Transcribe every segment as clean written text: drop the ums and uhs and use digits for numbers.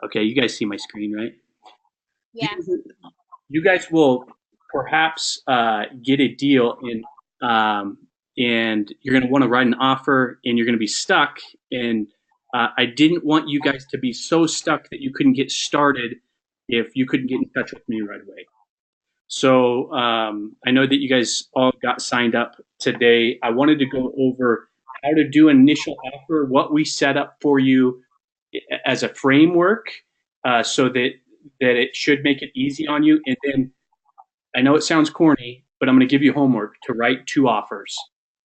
Okay, you guys see my screen, right? Yeah. You guys will perhaps get a deal and you're going to want to write an offer and you're going to be stuck. And I didn't want you guys to be so stuck that you couldn't get started if you couldn't get in touch with me right away. So I know that you guys all got signed up today. I wanted to go over how to do an initial offer, what we set up for you as a framework, so that it should make it easy on you. And then I know it sounds corny, but I'm going to give you homework to write two offers.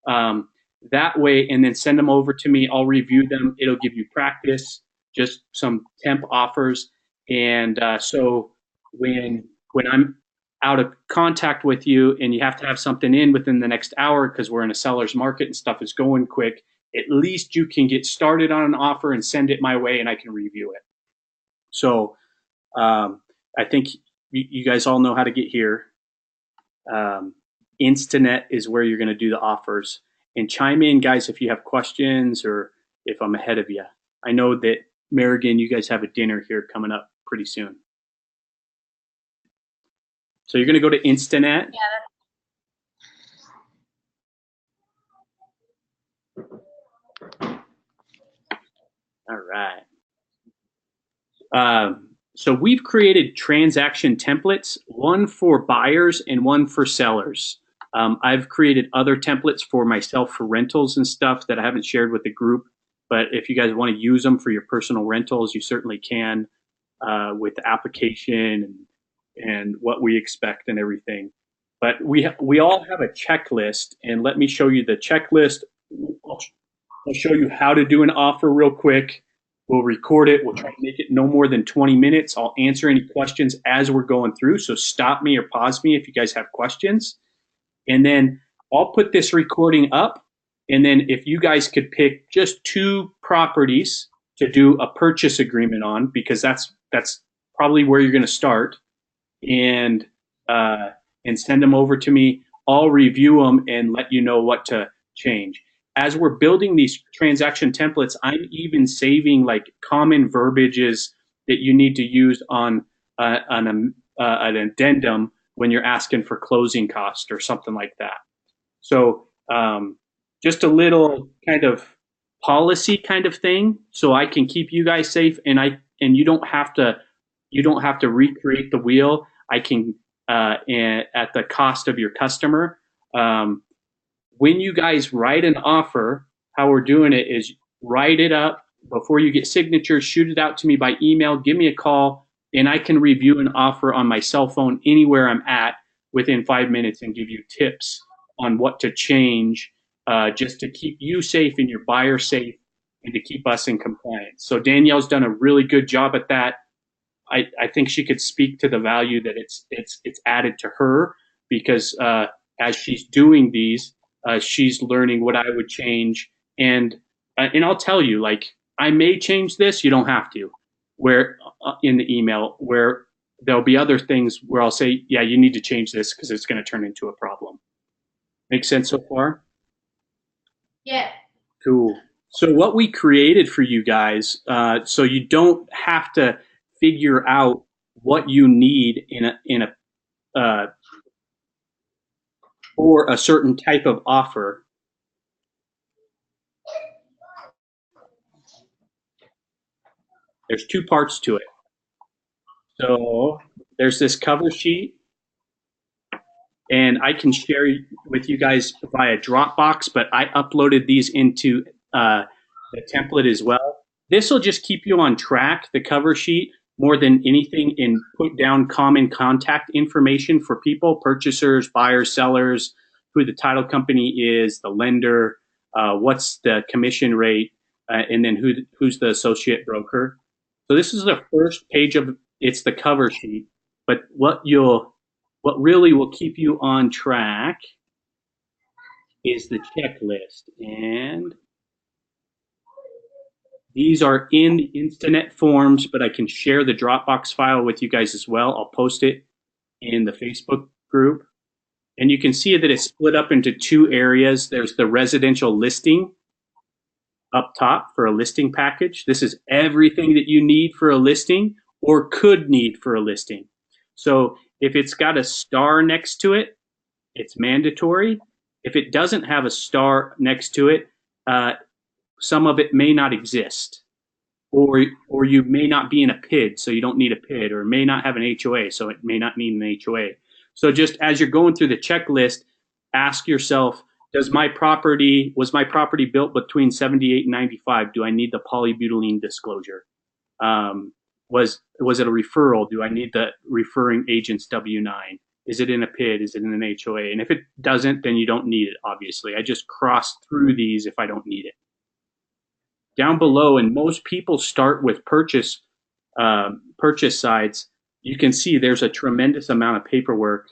Um, that way, and then send them over to me. I'll review them. It'll give you practice, just some temp offers. And so when I'm out of contact with you and you have to have something in within the next hour because we're in a seller's market and stuff is going quick, at least you can get started on an offer and send it my way and I can review it. So I think you guys all know how to get here. Um, Instanet is where you're going to do the offers. And chime in, guys, if you have questions or if I'm ahead of you. I know that Marigan, you guys have a dinner here coming up pretty soon. So you're going to go to Instanet. Yeah. All right. So we've created transaction templates, one for buyers and one for sellers. I've created other templates for myself for rentals and stuff that I haven't shared with the group. But if you guys want to use them for your personal rentals, you certainly can, with the application and what we expect and everything. But we all have a checklist, and let me show you the checklist. I'll, I'll show you how to do an offer real quick. We'll record it. We'll try to make it no more than 20 minutes. I'll answer any questions as we're going through. So stop me or pause me if you guys have questions. And then I'll put this recording up. And then if you guys could pick just two properties to do a purchase agreement on, because that's probably where you're going to start, and uh, and send them over to me. I'll review them and let you know what to change. As we're building these transaction templates, I'm even saving like common verbiages that you need to use an addendum when you're asking for closing cost or something like that. So just a little kind of policy kind of thing, so I can keep you guys safe, and you don't have to recreate the wheel. I can at the cost of your customer. Um, when you guys write an offer, how we're doing it is write it up before you get signatures, shoot it out to me by email, give me a call, and I can review an offer on my cell phone anywhere I'm at within 5 minutes and give you tips on what to change, just to keep you safe and your buyer safe and to keep us in compliance. So Danielle's done a really good job at that. I think she could speak to the value that it's added to her because as she's doing these, she's learning what I would change, and I'll tell you, like, I may change this. You don't have to. Where in the email where there'll be other things where I'll say, yeah, you need to change this because it's going to turn into a problem. Make sense so far? Yeah. Cool. So what we created for you guys, so you don't have to figure out what you need uh, for a certain type of offer. There's two parts to it. So there's this cover sheet, and I can share with you guys via Dropbox, but I uploaded these into the template as well. This will just keep you on track, the cover sheet, more than anything, and put down common contact information for people, purchasers, buyers, sellers, who the title company is, the lender, what's the commission rate, and then who's the associate broker. So this is the first page of it's the cover sheet, but what really will keep you on track is the checklist. And these are in the Instanet forms, but I can share the Dropbox file with you guys as well. I'll post it in the Facebook group. And you can see that it's split up into two areas. There's the residential listing, up top for a listing package. This is everything that you need for a listing or could need for a listing. So if it's got a star next to it, it's mandatory. If it doesn't have a star next to it, some of it may not exist, or you may not be in a PID, so you don't need a PID, or may not have an HOA, so it may not need an HOA. So just as you're going through the checklist, ask yourself, was my property built between 78 and 95? Do I need the polybutylene disclosure? Was it a referral? Do I need the referring agent's W-9? Is it in a PID? Is it in an HOA? And if it doesn't, then you don't need it, obviously. I just cross through these if I don't need it. Down below, and most people start with purchase sides, you can see there's a tremendous amount of paperwork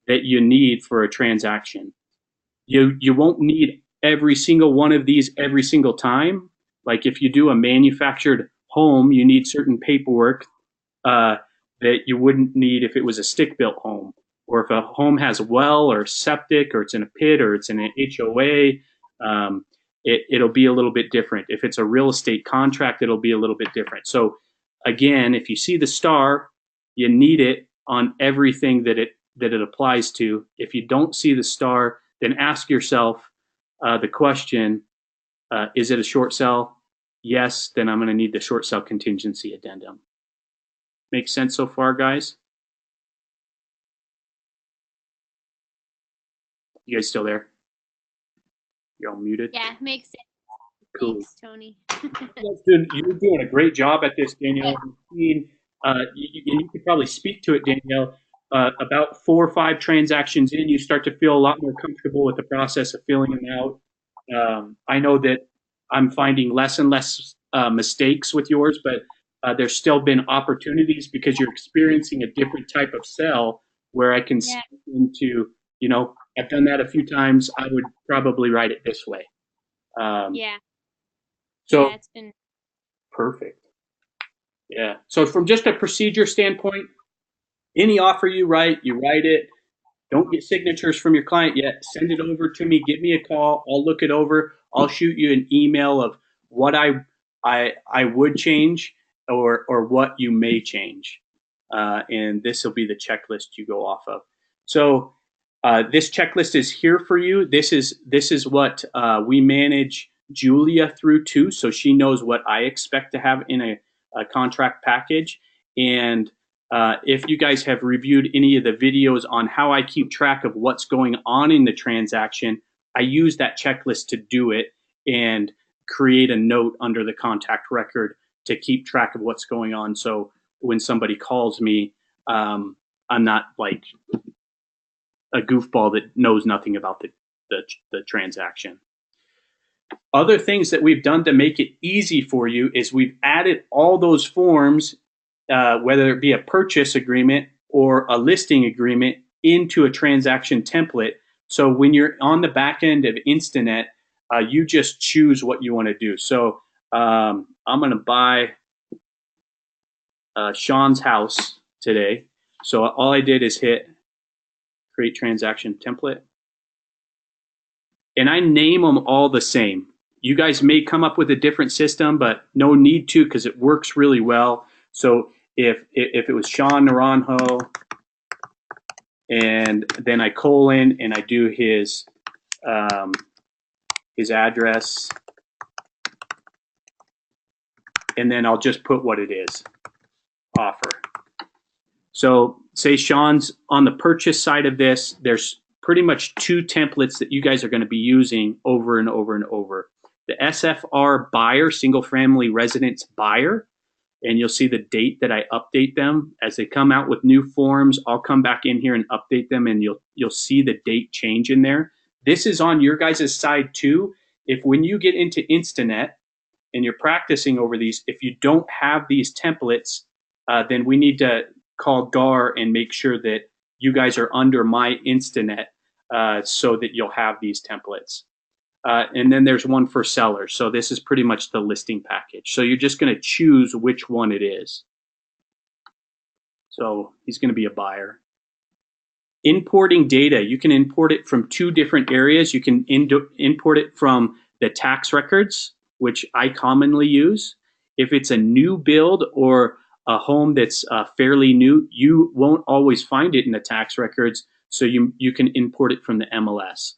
that you need for a transaction. You won't need every single one of these every single time. Like if you do a manufactured home, you need certain paperwork that you wouldn't need if it was a stick-built home. Or if a home has well or septic, or it's in a PID, or it's in an HOA, it'll be a little bit different. If it's a real estate contract, it'll be a little bit different. So again, if you see the star, you need it on everything that it applies to. If you don't see the star, then ask yourself the question, is it a short sell? Yes, then I'm going to need the short sell contingency addendum. Make sense so far, guys? You guys still there? You're all muted? Yeah, makes sense. Cool. Thanks, Tony. You're doing a great job at this, Danielle. You could probably speak to it, Danielle. About 4 or 5 transactions in, you start to feel a lot more comfortable with the process of filling them out. I know that I'm finding less and less mistakes with yours, but there's still been opportunities because you're experiencing a different type of sell where I can see into, I've done that a few times. I would probably write it this way. So it's been perfect. Yeah. So from just a procedure standpoint, any offer you write it. Don't get signatures from your client yet. Send it over to me. Give me a call. I'll look it over. I'll shoot you an email of what I would change or what you may change. And this will be the checklist you go off of. So this checklist is here for you. This is what we manage Julia through too, so she knows what I expect to have in a contract package. And if you guys have reviewed any of the videos on how I keep track of what's going on in the transaction, I use that checklist to do it and create a note under the contact record to keep track of what's going on. So when somebody calls me, I'm not like a goofball that knows nothing about the transaction. Other things that we've done to make it easy for you is we've added all those forms, whether it be a purchase agreement or a listing agreement, into a transaction template. So when you're on the back end of Instanet, you just choose what you want to do. So I'm going to buy Sean's house today. So all I did is hit create transaction template. And I name them all the same. You guys may come up with a different system, but no need to because it works really well. So if it was Sean Naranjo, and then I colon and I do his address, and then I'll just put what it is, offer. So say Sean's on the purchase side of this, there's pretty much 2 templates that you guys are going to be using over and over and over. The SFR buyer, single family residence buyer, and you'll see the date that I update them. As they come out with new forms, I'll come back in here and update them, and you'll see the date change in there. This is on your guys' side too. If when you get into Instanet and you're practicing over these, if you don't have these templates, then we need to call GAR and make sure that you guys are under my Instanet so that you'll have these templates. And then there's one for sellers. So this is pretty much the listing package. So you're just going to choose which one it is. So he's going to be a buyer. Importing data. You can import it from 2 different areas. You can import it from the tax records which I commonly use. If it's a new build or a home that's fairly new, you won't always find it in the tax records, so you can import it from the MLS.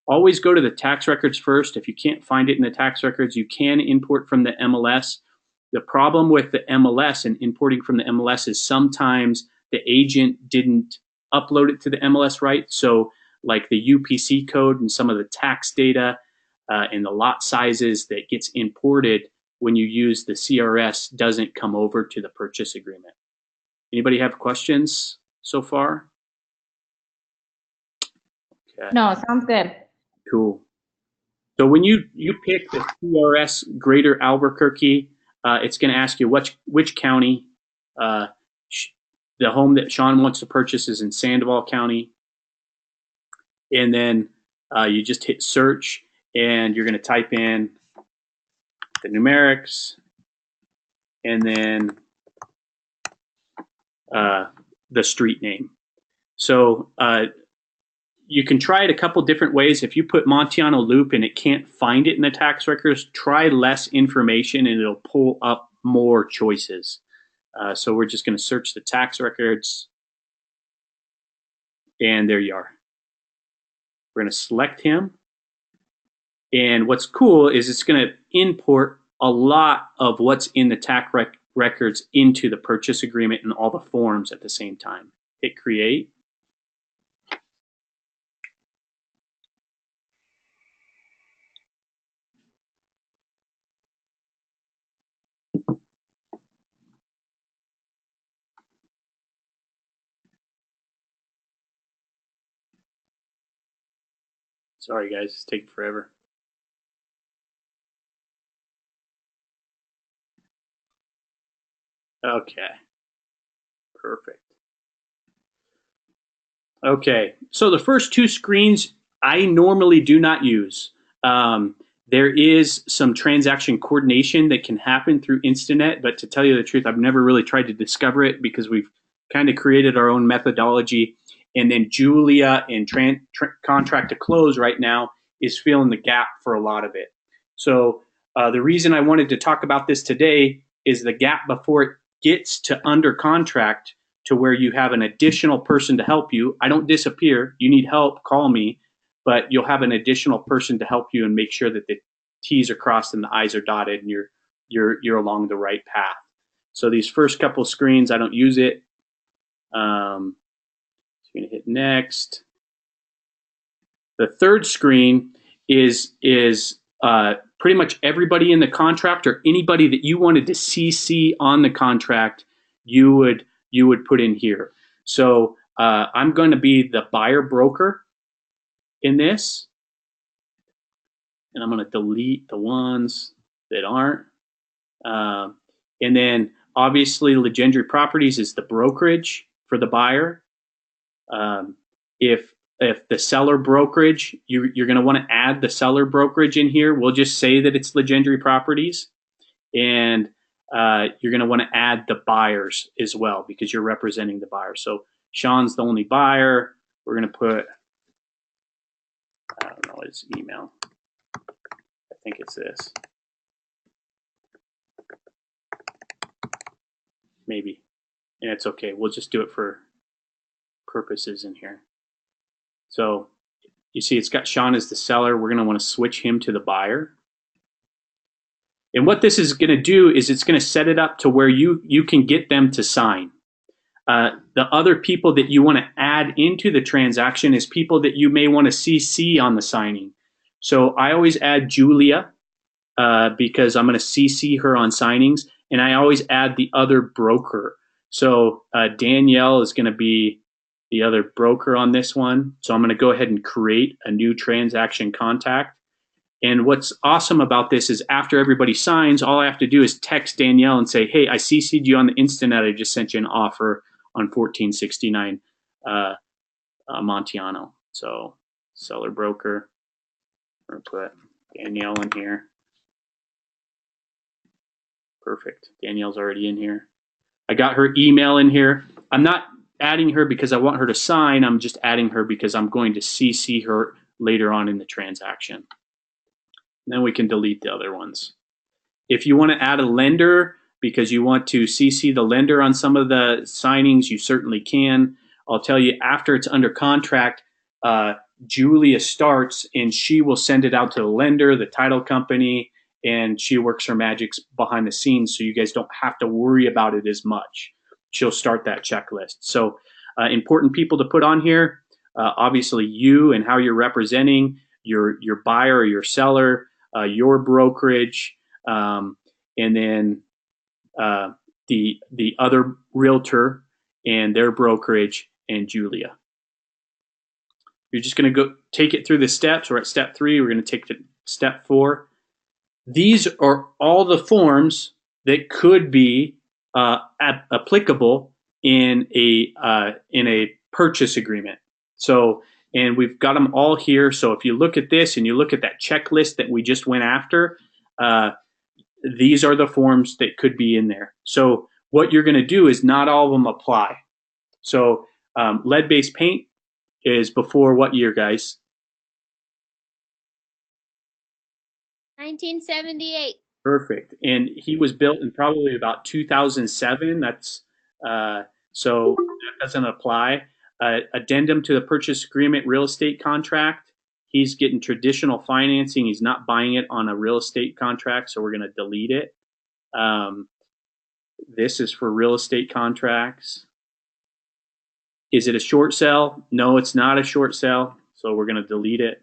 Always go to the tax records first. If you can't find it in the tax records, you can import from the MLS. The problem with the MLS and importing from the MLS is sometimes the agent didn't upload it to the MLS right. So like the UPC code and some of the tax data and the lot sizes that gets imported when you use the CRS doesn't come over to the purchase agreement. Anybody have questions so far? Okay. No, sounds good. Cool. So when you pick the CRS Greater Albuquerque, it's going to ask you which county. The home that Sean wants to purchase is in Sandoval County. And then you just hit search, and you're going to type in the numerics, and then the street name. So you can try it a couple different ways. If you put Montano Loop and it can't find it in the tax records, try less information and it'll pull up more choices. So we're just going to search the tax records, and there you are. We're going to select him. And what's cool is it's going to import a lot of what's in the tax records into the purchase agreement and all the forms at the same time. Hit create. Sorry guys, it's taking forever. Okay, perfect. Okay, so the first two screens I normally do not use. There is some transaction coordination that can happen through Instanet, but to tell you the truth, I've never really tried to discover it because we've kind of created our own methodology. And then Julia in contract to close right now is filling the gap for a lot of it. So the reason I wanted to talk about this today is the gap before it gets to under contract to where you have an additional person to help you. I don't disappear. You need help, call me, but you'll have an additional person to help you and make sure that the T's are crossed and the I's are dotted and you're along the right path. So these first couple screens, I don't use it. Going to hit next. The third screen is pretty much everybody in the contract or anybody that you wanted to CC on the contract. You would put in here. So I'm going to be the buyer broker in this, and I'm going to delete the ones that aren't. And then obviously Legendary Properties is the brokerage for the buyer. If the seller brokerage, you're going to want to add the seller brokerage in here. We'll just say that it's Legendary Properties, and you're going to want to add the buyers as well because you're representing the buyer. So Sean's the only buyer. We're going to put, I don't know his email. I think it's this. Maybe, and it's okay. We'll just do it for purposes in here. So you see it's got Sean as the seller. We're going to want to switch him to the buyer. And what this is going to do is it's going to set it up to where you can get them to sign. The other people that you want to add into the transaction is people that you may want to CC on the signing. So I always add Julia because I'm going to CC her on signings, and I always add the other broker. So Danielle is going to be the other broker on this one. So I'm going to go ahead and create a new transaction contact. And what's awesome about this is after everybody signs, all I have to do is text Danielle and say, hey, I CC'd you on the Instanet. I just sent you an offer on 1469 Montano. So seller broker, we're going to put Danielle in here. Perfect. Danielle's already in here. I got her email in here. I'm not adding her because I want her to sign. I'm just adding her because I'm going to CC her later on in the transaction. And then we can delete the other ones. If you want to add a lender because you want to CC the lender on some of the signings, you certainly can. I'll tell you, after it's under contract, Julia starts and she will send it out to the lender, the title company, and she works her magics behind the scenes so you guys don't have to worry about it as much. She'll start that checklist. So important people to put on here, obviously you and how you're representing your buyer or your seller, your brokerage, and then the other realtor and their brokerage, and Julia. You're just going to go take it through the steps. We're at step 3. We're going to take to step 4. These are all the forms that could be applicable in a purchase agreement. So, and we've got them all here. So if you look at this and you look at that checklist that we just went after, these are the forms that could be in there. So what you're going to do is not all of them apply. So lead-based paint is before what year, guys? 1978. Perfect. And he was built in probably about 2007. That's so that doesn't apply. Addendum to the purchase agreement real estate contract. He's getting traditional financing. He's not buying it on a real estate contract, so we're going to delete it. This is for real estate contracts. Is it a short sale? No, it's not a short sale, so we're going to delete it.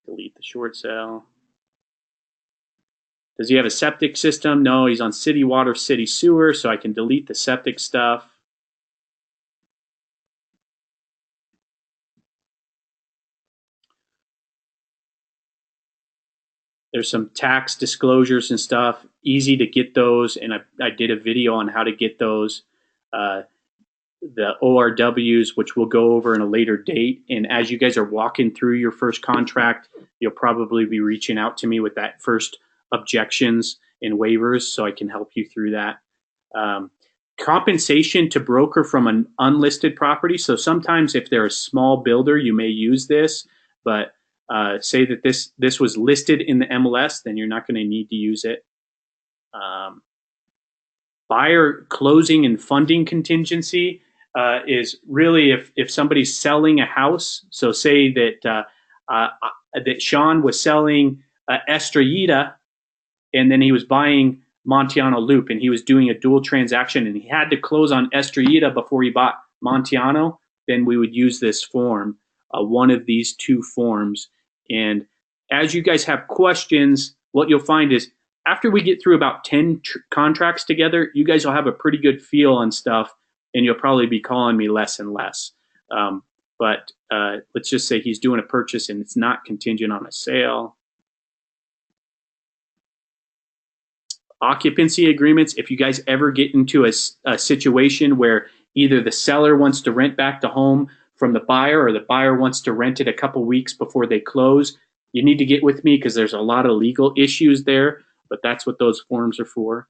Delete the short sale. Does he have a septic system? No, he's on city water, city sewer, so I can delete the septic stuff. There's some tax disclosures and stuff, easy to get those, and I did a video on how to get those. The ORWs, which we'll go over in a later date. And as you guys are walking through your first contract, you'll probably be reaching out to me with that first objections and waivers so I can help you through that. Compensation to broker from an unlisted property. So sometimes if they're a small builder, you may use this, but say that this was listed in the MLS, then you're not going to need to use it. Buyer closing and funding contingency is really if somebody's selling a house. So say that that Sean was selling Estrellita, and then he was buying Montiano Loop, and he was doing a dual transaction, and he had to close on Estrellita before he bought Montiano, then we would use this form, one of these two forms. And as you guys have questions, what you'll find is after we get through about 10 contracts together, you guys will have a pretty good feel on stuff, and you'll probably be calling me less and less. But let's just say he's doing a purchase and it's not contingent on a sale. Occupancy agreements, if you guys ever get into a situation where either the seller wants to rent back the home from the buyer or the buyer wants to rent it a couple weeks before they close, you need to get with me because there's a lot of legal issues there, but that's what those forms are for.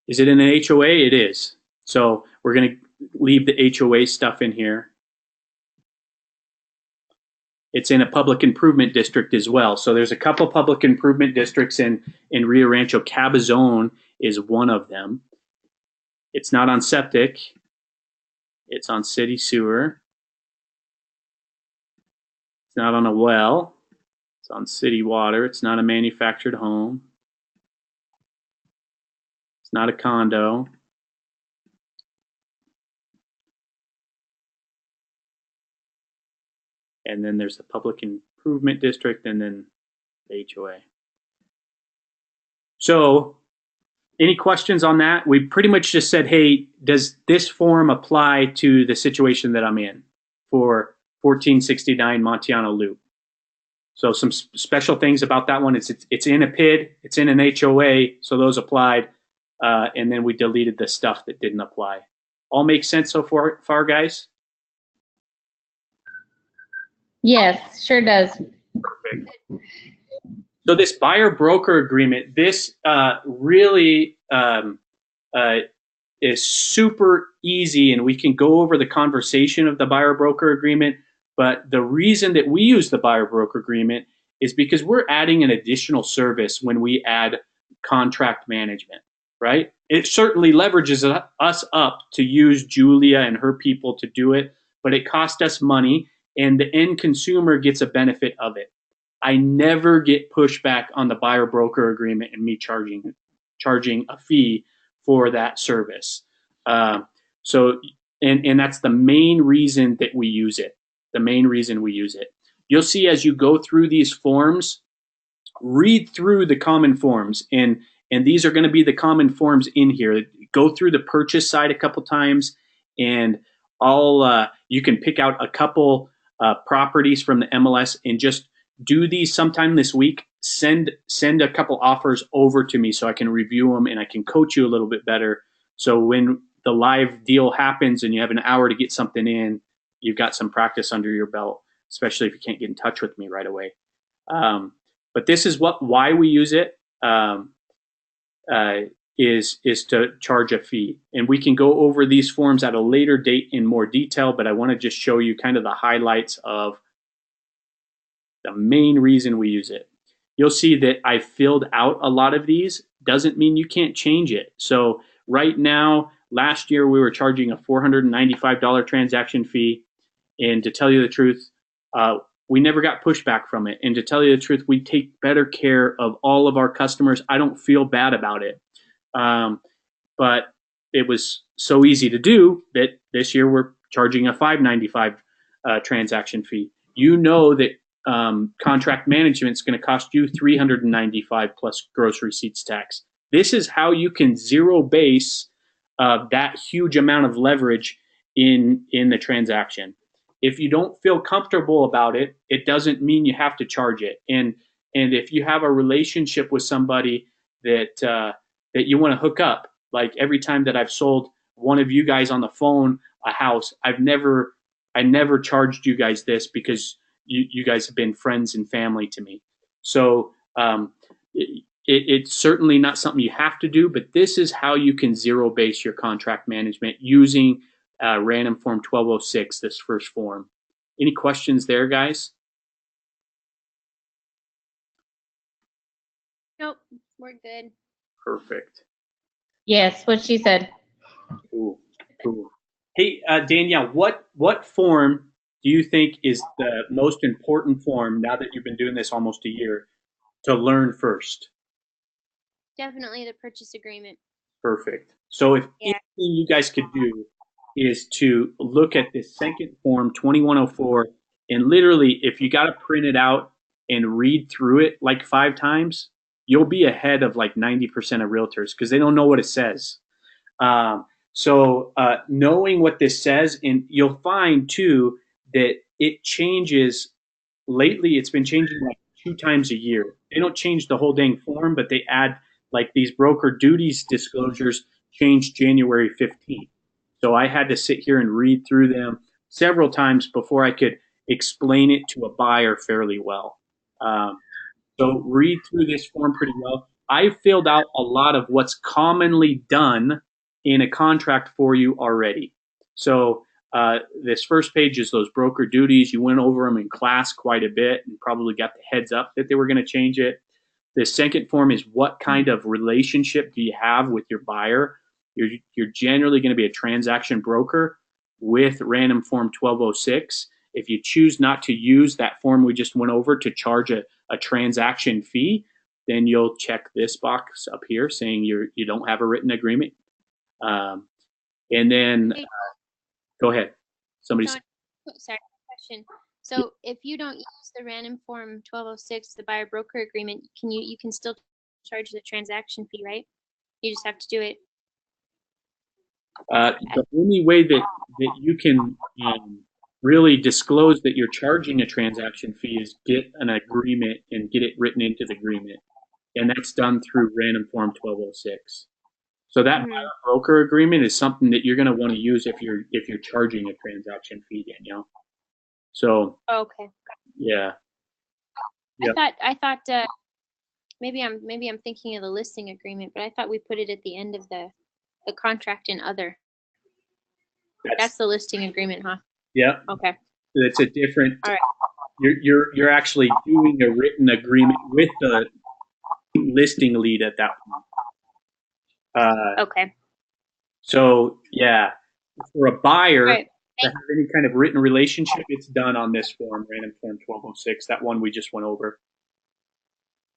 Is it in an HOA? It is. So we're going to leave the HOA stuff in here. It's in a public improvement district as well. So there's a couple public improvement districts in Rio Rancho. Cabazon is one of them. It's not on septic. It's on city sewer. It's not on a well. It's on city water. It's not a manufactured home. It's not a condo. And then there's the public improvement district and then the HOA. So any questions on that? We pretty much just said, hey, does this form apply to the situation that I'm in for 1469 Montiano Loop? So some special things about that one. It's in a PID, it's in an HOA, so those applied. And then we deleted the stuff that didn't apply. All makes sense so far, guys? Yes, sure does. Perfect. So this buyer broker agreement, this really is super easy, and we can go over the conversation of the buyer broker agreement, But the reason that we use the buyer broker agreement is because we're adding an additional service when we add contract management, right? It certainly leverages us up to use Julia and her people to do it, but it costs us money and the end consumer gets a benefit of it. I never get pushback on the buyer broker agreement and me charging a fee for that service. So that's the main reason that we use it. The main reason we use it. You'll see as you go through these forms, read through the common forms, and these are going to be the common forms in here. Go through the purchase side a couple times, and you can pick out a couple properties from the MLS and just do these sometime this week. Send a couple offers over to me so I can review them and I can coach you a little bit better. So when the live deal happens and you have an hour to get something in, you've got some practice under your belt, especially if you can't get in touch with me right away. But this is why we use it, is to charge a fee. And we can go over these forms at a later date in more detail, but I want to just show you kind of the highlights of the main reason we use it. You'll see that I filled out a lot of these. Doesn't mean you can't change it. So right now, last year we were charging a $495 transaction fee. And to tell you the truth, we never got pushback from it. And to tell you the truth, we take better care of all of our customers. I don't feel bad about it. But it was so easy to do that this year we're charging a $595 transaction fee. You know that contract management is going to cost you $395 plus gross receipts tax. This is how you can zero base that huge amount of leverage in the transaction. If you don't feel comfortable about it, it doesn't mean you have to charge it. And if you have a relationship with somebody that you want to hook up, like every time that I've sold one of you guys on the phone a house, I never charged you guys this because you guys have been friends and family to me. So it's certainly not something you have to do, but this is how you can zero base your contract management using Random Form 1206, this first form. Any questions there, guys? Nope, we're good. Perfect. Yes, what she said. Cool. Hey, Danielle, what form do you think is the most important form now that you've been doing this almost a year to learn first? Definitely the purchase agreement. Perfect. So if Yeah. anything you guys could do is to look at this second form, 2104, and literally if you got to print it out and read through it like 5 times, you'll be ahead of like 90% of realtors because they don't know what it says. So knowing what this says, and you'll find too that it changes. Lately, it's been changing like 2 times a year. They don't change the whole dang form, but they add like these broker duties disclosures changed January 15th. So I had to sit here and read through them several times before I could explain it to a buyer fairly well. So read through this form pretty well. I filled out a lot of what's commonly done in a contract for you already. So this first page is those broker duties. You went over them in class quite a bit and probably got the heads up that they were going to change it. The second form is what kind of relationship do you have with your buyer? You're generally going to be a transaction broker with Random Form 1206. If you choose not to use that form we just went over to charge a transaction fee, then you'll check this box up here saying you don't have a written agreement. And then go ahead. Sorry, question. So if you don't use the Random Form 1206, the buyer broker agreement, you can still charge the transaction fee, right? You just have to do it. The only way that you can really disclose that you're charging a transaction fee is get an agreement and get it written into the agreement. And that's done through Random Form 1206. So that buyer broker agreement is something that you're going to want to use if you're charging a transaction fee, Danielle. So Okay. yeah. I thought maybe I'm thinking of the listing agreement, but I thought we put it at the end of the contract and other. That's the listing agreement, huh? Yeah. Okay. It's a different. All right. You're actually doing a written agreement with the listing lead at that point. Okay. So yeah, for a buyer All right. to have any kind of written relationship, it's done on this form, Random Form 1206, that one we just went over.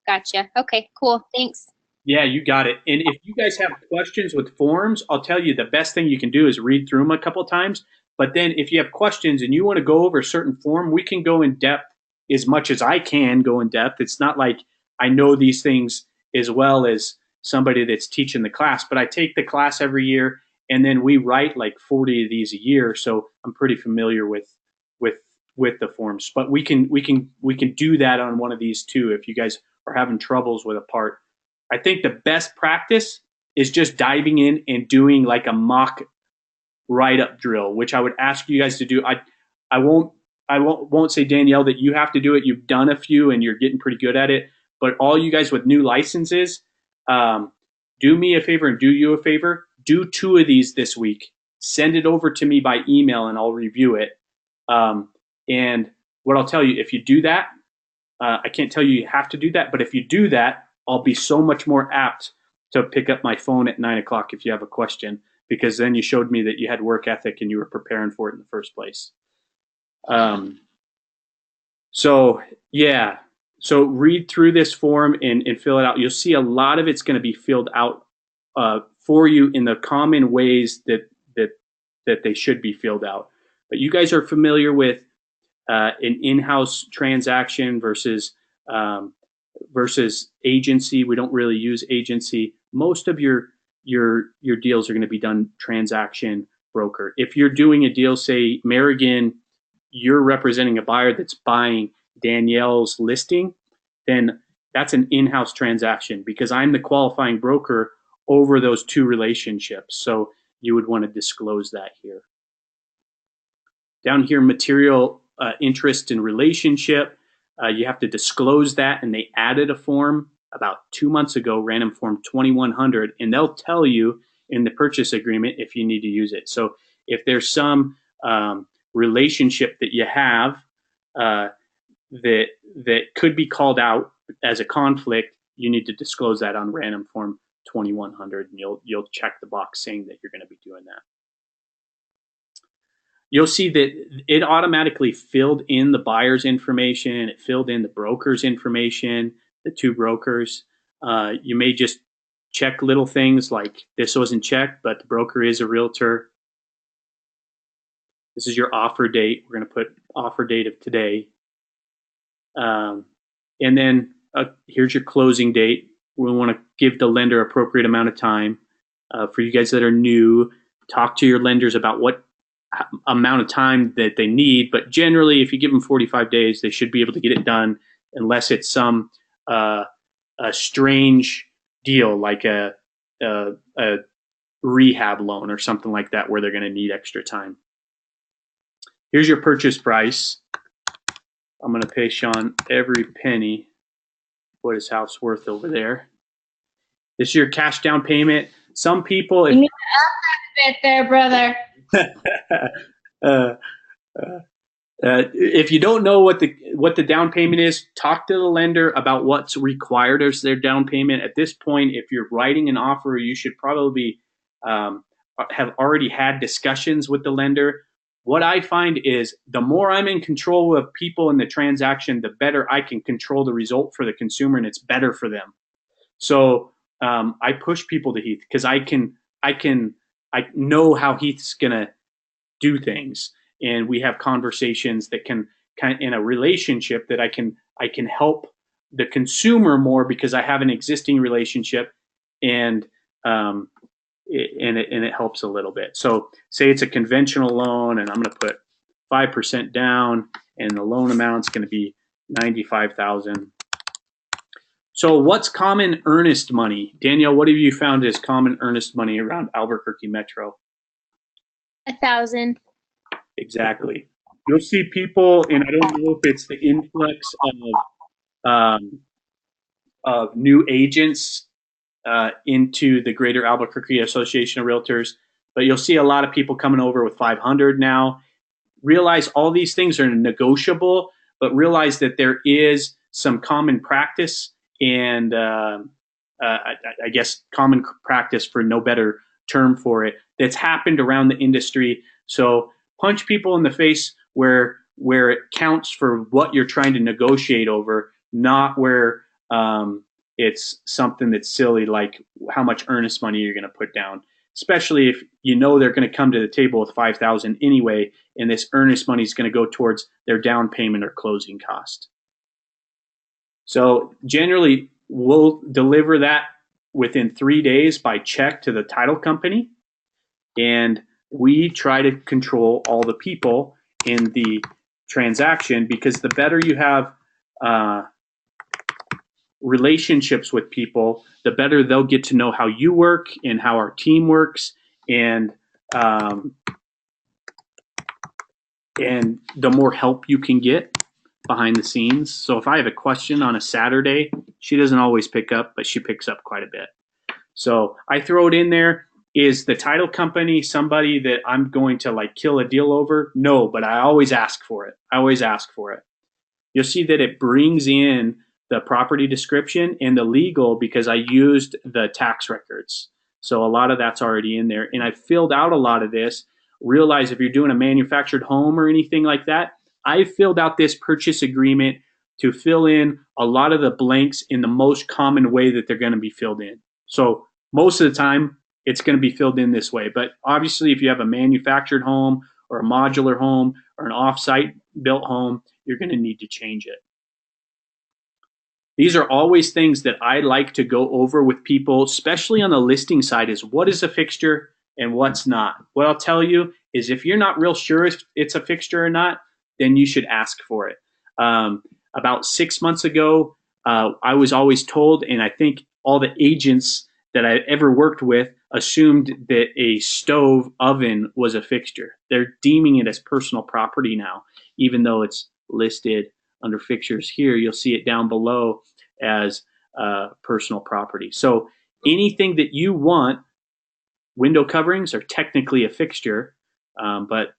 Gotcha. Okay, cool. Thanks. Yeah, you got it. And if you guys have questions with forms, I'll tell you the best thing you can do is read through them a couple times. But then if you have questions and you want to go over a certain form, we can go in depth as much as I can go in depth. It's not like I know these things as well as somebody that's teaching the class, but I take the class every year and then we write like 40 of these a year. So I'm pretty familiar with the forms, but we can do that on one of these too. If you guys are having troubles with a part, I think the best practice is just diving in and doing like a mock write-up drill, which I would ask you guys to do. I won't say, Danielle, that you have to do it. You've done a few and you're getting pretty good at it. But all you guys with new licenses, do me a favor and do you a favor. Do 2 of these this week. Send it over to me by email and I'll review it. And what I'll tell you, if you do that, I can't tell you have to do that, but if you do that, I'll be so much more apt to pick up my phone at 9 o'clock if you have a question, because then you showed me that you had work ethic and you were preparing for it in the first place. So yeah, so read through this form and fill it out. You'll see a lot of it's going to be filled out for you in the common ways that they should be filled out. But you guys are familiar with an in-house transaction versus agency. We don't really use agency. Most of your deals are going to be done transaction broker. If you're doing a deal, say Merrigan, you're representing a buyer that's buying Danielle's listing, then that's an in-house transaction because I'm the qualifying broker over those 2 relationships. So you would want to disclose that here. Down here, material interest and relationship. You have to disclose that, and they added a form about 2 months ago, Random Form 2100, and they'll tell you in the purchase agreement if you need to use it. So if there's some relationship that you have that could be called out as a conflict, you need to disclose that on Random Form 2100, and you'll check the box saying that you're going to be doing that. You'll see that it automatically filled in the buyer's information, it filled in the broker's information, the 2 brokers. You may just check little things like this wasn't checked, but the broker is a realtor. This is your offer date. We're going to put offer date of today. And then here's your closing date. We want to give the lender appropriate amount of time. For you guys that are new, talk to your lenders about what amount of time that they need, but generally if you give them 45 days, they should be able to get it done unless it's some a strange deal like a rehab loan or something like that where they're going to need extra time. Here's your purchase price. I'm going to pay Sean every penny what his house worth over there. This is your cash down payment. Some people, if You need to up that bit there, brother. if you don't know what the down payment is, talk to the lender about what's required as their down payment. At this point, if you're writing an offer, you should probably have already had discussions with the lender. What I find is the more I'm in control of people in the transaction, the better I can control the result for the consumer, and it's better for them. So I push people to Heath because I know how Heath's gonna do things, and we have conversations that can kind of, in a relationship that I can help the consumer more because I have an existing relationship, and it helps a little bit. So say it's a conventional loan, and I'm going to put 5% down, and the loan amount's going to be $95,000. So what's common earnest money? Danielle, what have you found as common earnest money around Albuquerque Metro? 1,000. Exactly. You'll see people, and I don't know if it's the influx of new agents into the Greater Albuquerque Association of Realtors, but you'll see a lot of people coming over with 500 now. realize all these things are negotiable, but realize that there is some common practice and I guess common practice, for no better term for it, that's happened around the industry. So punch people in the face where it counts for what you're trying to negotiate over, not where it's something that's silly like how much earnest money you're going to put down, especially if you know they're going to come to the table with $5,000 anyway, and this earnest money is going to go towards their down payment or closing cost. So generally, we'll deliver that within 3 days by check to the title company, and we try to control all the people in the transaction, because the better you have relationships with people, the better they'll get to know how you work and how our team works, and the more help you can get behind the scenes. So if I have a question on a Saturday, she doesn't always pick up, but she picks up quite a bit. So I throw it in there. Is the title company somebody that I'm going to like kill a deal over? No, but I always ask for it. You'll see that it brings in the property description and the legal, because I used the tax records. So a lot of that's already in there. And I filled out a lot of this. Realize if you're doing a manufactured home or anything like that, I filled out this purchase agreement to fill in a lot of the blanks in the most common way that they're going to be filled in. So most of the time, it's going to be filled in this way. But obviously, if you have a manufactured home or a modular home or an off-site built home, you're going to need to change it. These are always things that I like to go over with people, especially on the listing side, is what is a fixture and what's not. What I'll tell you is if you're not real sure if it's a fixture or not, then you should ask for it. About 6 months ago, I was always told, and I think all the agents that I ever worked with assumed that a stove oven was a fixture. They're deeming it as personal property now, even though it's listed under fixtures here. You'll see it down below as personal property. So anything that you want, window coverings are technically a fixture, but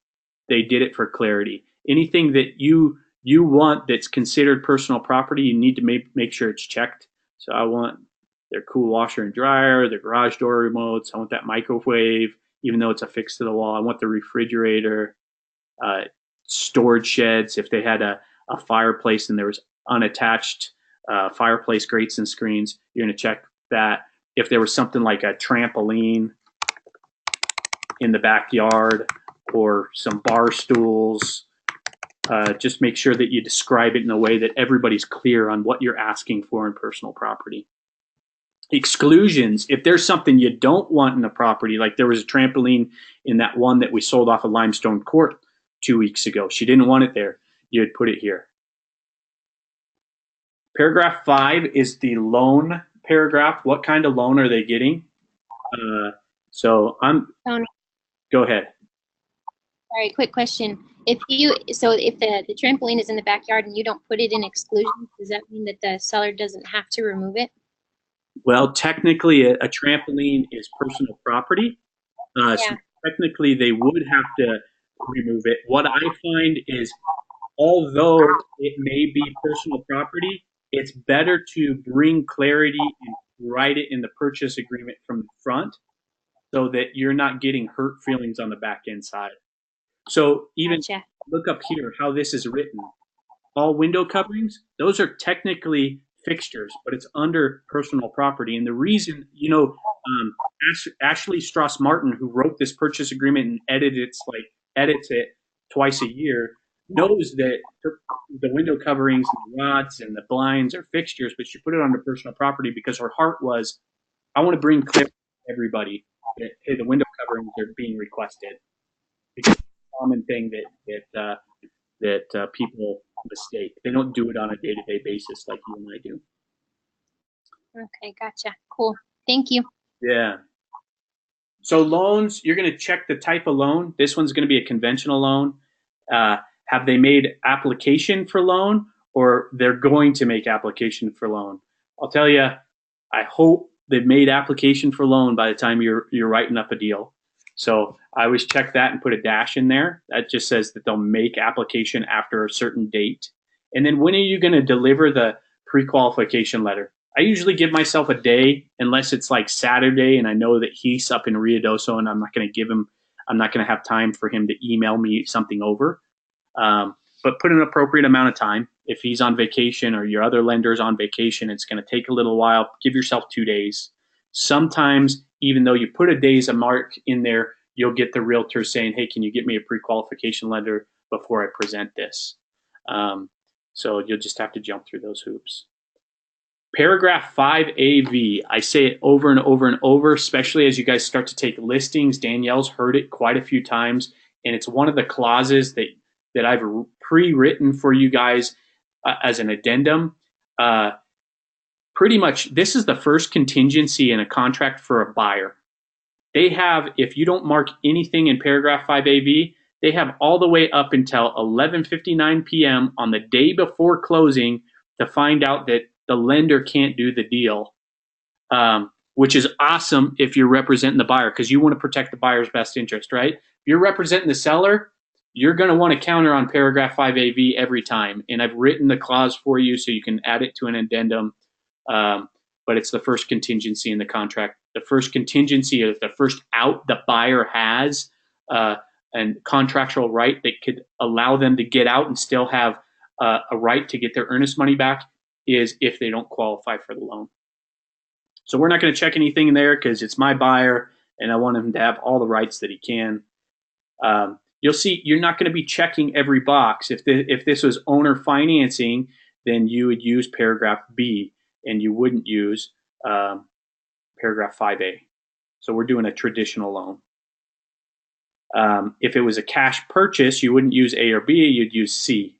they did it for clarity. Anything that you want that's considered personal property, you need to make sure it's checked. So I want their cool washer and dryer, their garage door remotes. I want that microwave, even though it's affixed to the wall. I want the refrigerator, storage sheds. If they had a fireplace and there was unattached fireplace grates and screens, you're going to check that. If there was something like a trampoline in the backyard or some bar stools, just make sure that you describe it in a way that everybody's clear on what you're asking for in personal property. Exclusions, if there's something you don't want in the property, like there was a trampoline in that one that we sold off of Limestone Court 2 weeks ago. She didn't want it there. You'd put it here. Paragraph 5 is the loan paragraph. What kind of loan are they getting? Tony, Go ahead. sorry, quick question. If the trampoline is in the backyard and you don't put it in exclusions, does that mean that the seller doesn't have to remove it? Well, technically, a trampoline is personal property. So technically, they would have to remove it. What I find is, although it may be personal property, it's better to bring clarity and write it in the purchase agreement from the front so that you're not getting hurt feelings on the back end side. So even look up here how this is written. All window coverings, those are technically fixtures, but it's under personal property. And the reason, Ashley Strauss Martin, who wrote this purchase agreement and edits it twice a year, knows that the window coverings and the rods and the blinds are fixtures, but she put it under personal property because her heart was, I want to bring clarity to everybody that, hey, the window coverings are being requested. Because it's a common thing that people mistake. They don't do it on a day-to-day basis like you and I do. Okay, gotcha. Cool. Thank you. Yeah. So loans, you're going to check the type of loan. This one's going to be a conventional loan. Have they made application for loan, or they're going to make application for loan? I'll tell you, I hope they've made application for loan by the time you're writing up a deal. So I always check that and put a dash in there. That just says that they'll make application after a certain date. And then when are you going to deliver the pre-qualification letter? I usually give myself a day, unless it's like Saturday and I know that he's up in Ruidoso and I'm not going to have time for him to email me something over. But put an appropriate amount of time. If he's on vacation or your other lender's on vacation, it's going to take a little while. Give yourself 2 days. Sometimes, even though you put a day's a mark in there, you'll get the realtor saying, hey, can you get me a pre-qualification letter before I present this? So you'll just have to jump through those hoops. Paragraph 5AV, I say it over and over and over, especially as you guys start to take listings. Danielle's heard it quite a few times, and it's one of the clauses that I've pre-written for you guys as an addendum. Pretty much, this is the first contingency in a contract for a buyer. They have, if you don't mark anything in paragraph 5AV, they have all the way up until 11:59 p.m. on the day before closing to find out that the lender can't do the deal, which is awesome if you're representing the buyer, because you want to protect the buyer's best interest, right? If you're representing the seller, you're going to want to counter on paragraph 5AV every time. And I've written the clause for you so you can add it to an addendum. But it's the first contingency in the contract. The first contingency is the first out the buyer has, and contractual right that could allow them to get out and still have a right to get their earnest money back, is if they don't qualify for the loan. So we're not going to check anything in there because it's my buyer and I want him to have all the rights that he can. You'll see you're not going to be checking every box. If this was owner financing, then you would use paragraph B and you wouldn't use paragraph 5A. So we're doing a traditional loan. If it was a cash purchase, you wouldn't use A or B, you'd use C.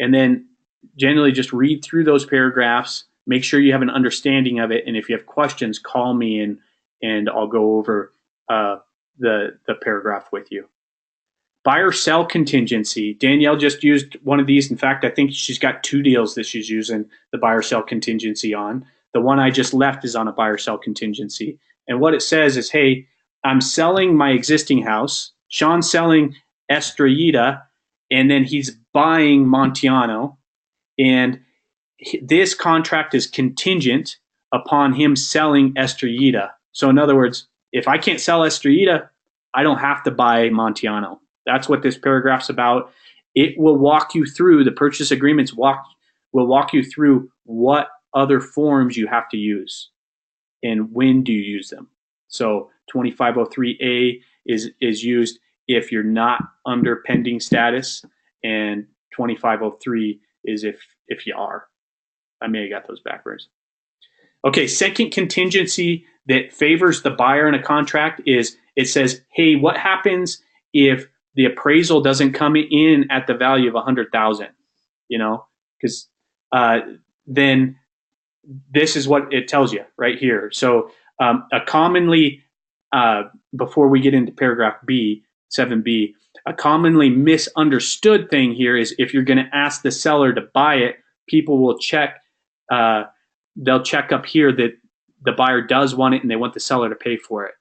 And then generally just read through those paragraphs, make sure you have an understanding of it, and if you have questions, call me and I'll go over the paragraph with you. Buyer sell contingency. Danielle just used one of these. In fact, I think she's got 2 deals that she's using the buyer sell contingency on. The one I just left is on a buyer sell contingency. And what it says is, hey, I'm selling my existing house. Sean's selling Estrellita, and then he's buying Montiano. And this contract is contingent upon him selling Estrellita. So in other words, if I can't sell Estrellita, I don't have to buy Montiano. That's what this paragraph's about. It will walk you through, the purchase agreements will walk you through what other forms you have to use and when do you use them. So 2503A is used if you're not under pending status, and 2503 is if you are. I may have got those backwards. Okay, second contingency that favors the buyer in a contract is it says, hey, what happens if the appraisal doesn't come in at the value of 100,000? You know, because then this is what it tells you right here. So a commonly, before we get into paragraph B, 7B, a commonly misunderstood thing here is if you're going to ask the seller to buy it, people will check, they'll check up here that the buyer does want it and they want the seller to pay for it.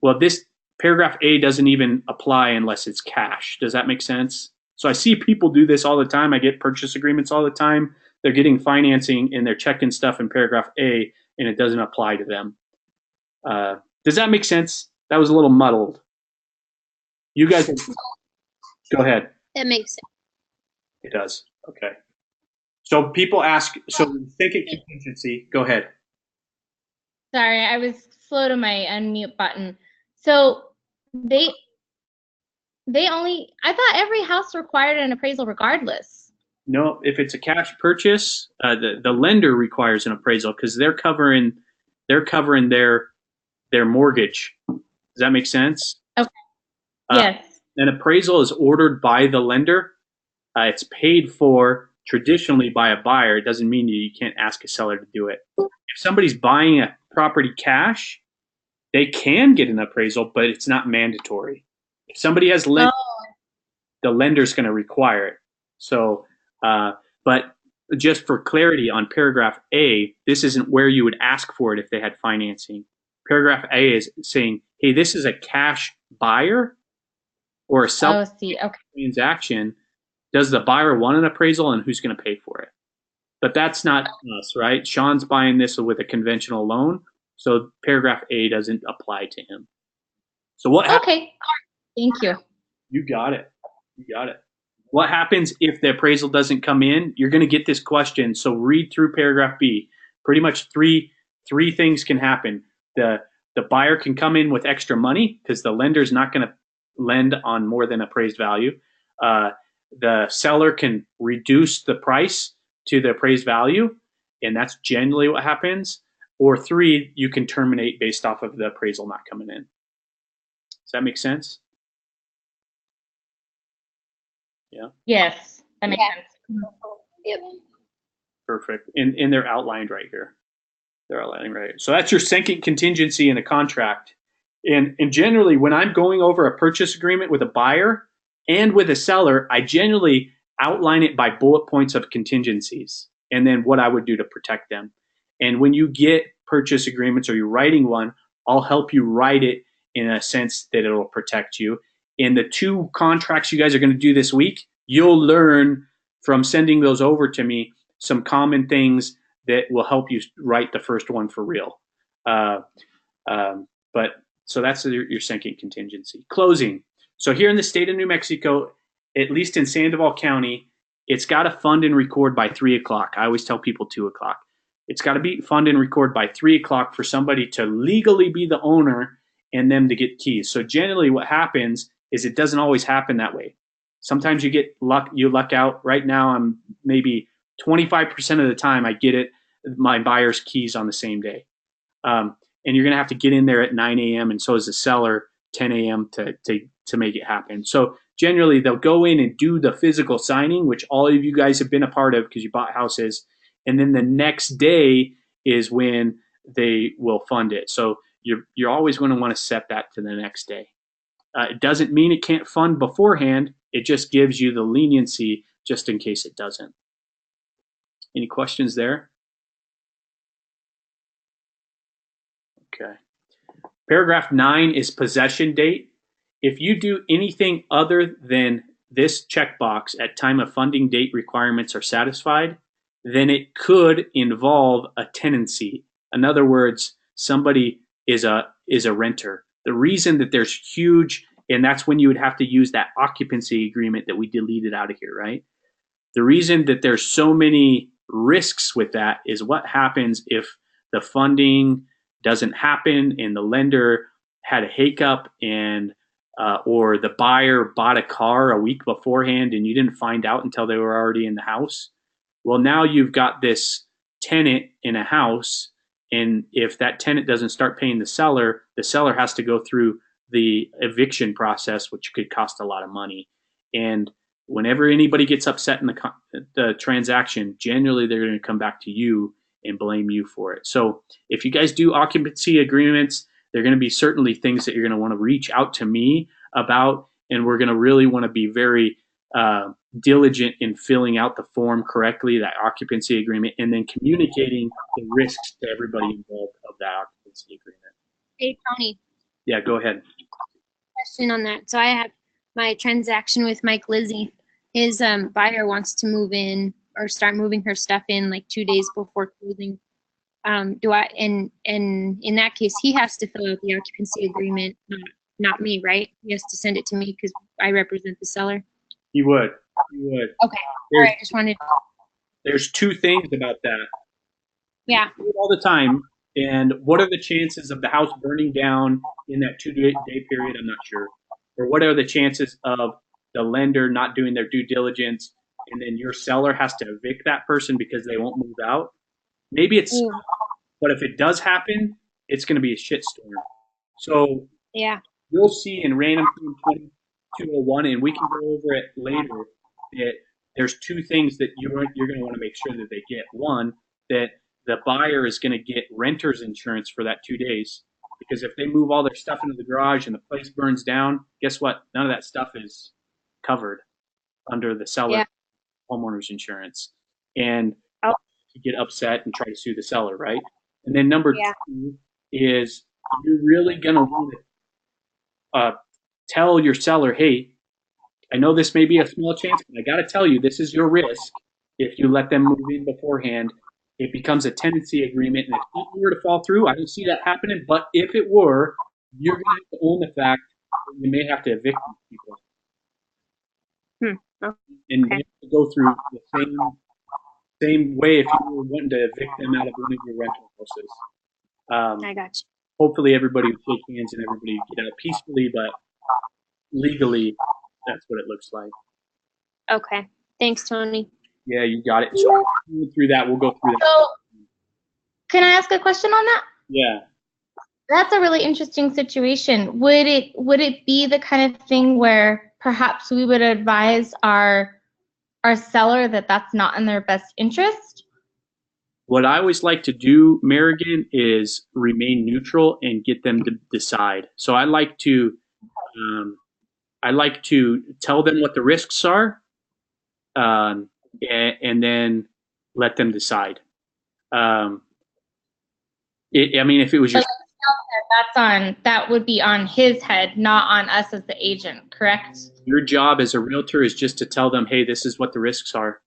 Well, this paragraph A doesn't even apply unless it's cash. Does that make sense? So I see people do this all the time. I get purchase agreements all the time. They're getting financing and they're checking stuff in paragraph A and it doesn't apply to them. Does that make sense? That was a little muddled. You guys, go ahead. That makes sense. It does. Okay. So people ask, so second contingency, go ahead. Sorry, I was slow to my unmute button. So they only, I thought every house required an appraisal regardless. No, if it's a cash purchase, the lender requires an appraisal because they're covering their mortgage. Does that make sense? Okay. Yes. An appraisal is ordered by the lender. It's paid for traditionally by a buyer. It doesn't mean you can't ask a seller to do it. If somebody's buying a property cash, they can get an appraisal, but it's not mandatory. If somebody has lent, the lender's going to require it. So, but just for clarity on paragraph A, this isn't where you would ask for it if they had financing. Paragraph A is saying, hey, this is a cash buyer or a seller Oh, see. Okay. transaction. Does the buyer want an appraisal and who's going to pay for it? But that's not us, right? Sean's buying this with a conventional loan, so paragraph A doesn't apply to him. So what happens? Okay. Thank you. You got it. You got it. What happens if the appraisal doesn't come in? You're going to get this question. So read through paragraph B. Pretty much three things can happen. The buyer can come in with extra money because the lender's not going to lend on more than appraised value. The seller can reduce the price to the appraised value, and that's generally what happens. Or 3, you can terminate based off of the appraisal not coming in. Does that make sense? Yeah. Yes, that makes sense. Yep. Perfect. And they're outlined right here. They're outlining right here. So that's your second contingency in a contract. And generally, when I'm going over a purchase agreement with a buyer and with a seller, I generally outline it by bullet points of contingencies and then what I would do to protect them. And when you get purchase agreements or you're writing one, I'll help you write it in a sense that it'll protect you. In the 2 contracts you guys are going to do this week, you'll learn from sending those over to me some common things that will help you write the first one for real. But so that's your second contingency. Closing. So here in the state of New Mexico, at least in Sandoval County, it's got to fund and record by 3 o'clock. I always tell people 2 o'clock. It's got to be fund and record by 3 o'clock for somebody to legally be the owner and them to get keys. So generally what happens is it doesn't always happen that way. Sometimes you get luck out. Right now I'm maybe 25% of the time I get my buyer's keys on the same day. And you're going to have to get in there at 9 a.m. and so is the seller 10 a.m. to make it happen. So generally they'll go in and do the physical signing, which all of you guys have been a part of because you bought houses. And then the next day is when they will fund it. So you're always going to want to set that to the next day. It doesn't mean it can't fund beforehand. It just gives you the leniency just in case it doesn't. Any questions there? Okay. Paragraph 9 is possession date. If you do anything other than this checkbox at time of funding date requirements are satisfied, then it could involve a tenancy. In other words, somebody is a renter. The reason that there's huge, and that's when you would have to use that occupancy agreement that we deleted out of here, right? The reason that there's so many risks with that is what happens if the funding doesn't happen and the lender had a hiccup and or the buyer bought a car a week beforehand and you didn't find out until they were already in the house. Well, now you've got this tenant in a house, and if that tenant doesn't start paying the seller has to go through the eviction process, which could cost a lot of money. And whenever anybody gets upset in the transaction, generally they're going to come back to you and blame you for it. So if you guys do occupancy agreements, they're going to be certainly things that you're going to want to reach out to me about, and we're going to really want to be very diligent in filling out the form correctly, that occupancy agreement, and then communicating the risks to everybody involved of that occupancy agreement. Hey, Tony. Yeah, go ahead. Question on that. So I have my transaction with Mike Lizzie. His buyer wants to move in or start moving her stuff in like 2 days before closing. And in that case, he has to fill out the occupancy agreement, not me, right? He has to send it to me because I represent the seller. He would. Okay. All right. Just wanted. There's 2 things about that. Yeah. We do it all the time. And what are the chances of the house burning down in that 2-day period? I'm not sure. Or what are the chances of the lender not doing their due diligence and then your seller has to evict that person because they won't move out? Maybe it's, but if it does happen, it's going to be a shitstorm. So yeah, you'll see in Random Form 2201, and we can go over it later, that there's 2 things that you're going to want to make sure that they get. One, that the buyer is going to get renter's insurance for that 2 days, because if they move all their stuff into the garage and the place burns down, guess what? None of that stuff is covered under the seller homeowner's insurance. And you get upset and try to sue the seller, right? And then number 2 is you're really going to want to tell your seller, hey, I know this may be a small chance, but I got to tell you, this is your risk. If you let them move in beforehand, it becomes a tenancy agreement. And if it were to fall through, I don't see that happening. But if it were, you're going to have to own the fact that you may have to evict these people. Okay. And you have to go through the same way if you were wanting to evict them out of one of your rental houses. I got you. Hopefully everybody would shake hands and everybody would get out peacefully, but legally, that's what it looks like. Okay. Thanks, Tony. Yeah, you got it. So through that, we'll go through that. So, can I ask a question on that? Yeah. That's a really interesting situation. Would it be the kind of thing where perhaps we would advise our seller that that's not in their best interest? What I always like to do, Merrigan, is remain neutral and get them to decide. So I like to tell them what the risks are, and then let them decide. I mean, if it was your that would be on his head, not on us as the agent, correct? Your job as a realtor is just to tell them, hey, this is what the risks are.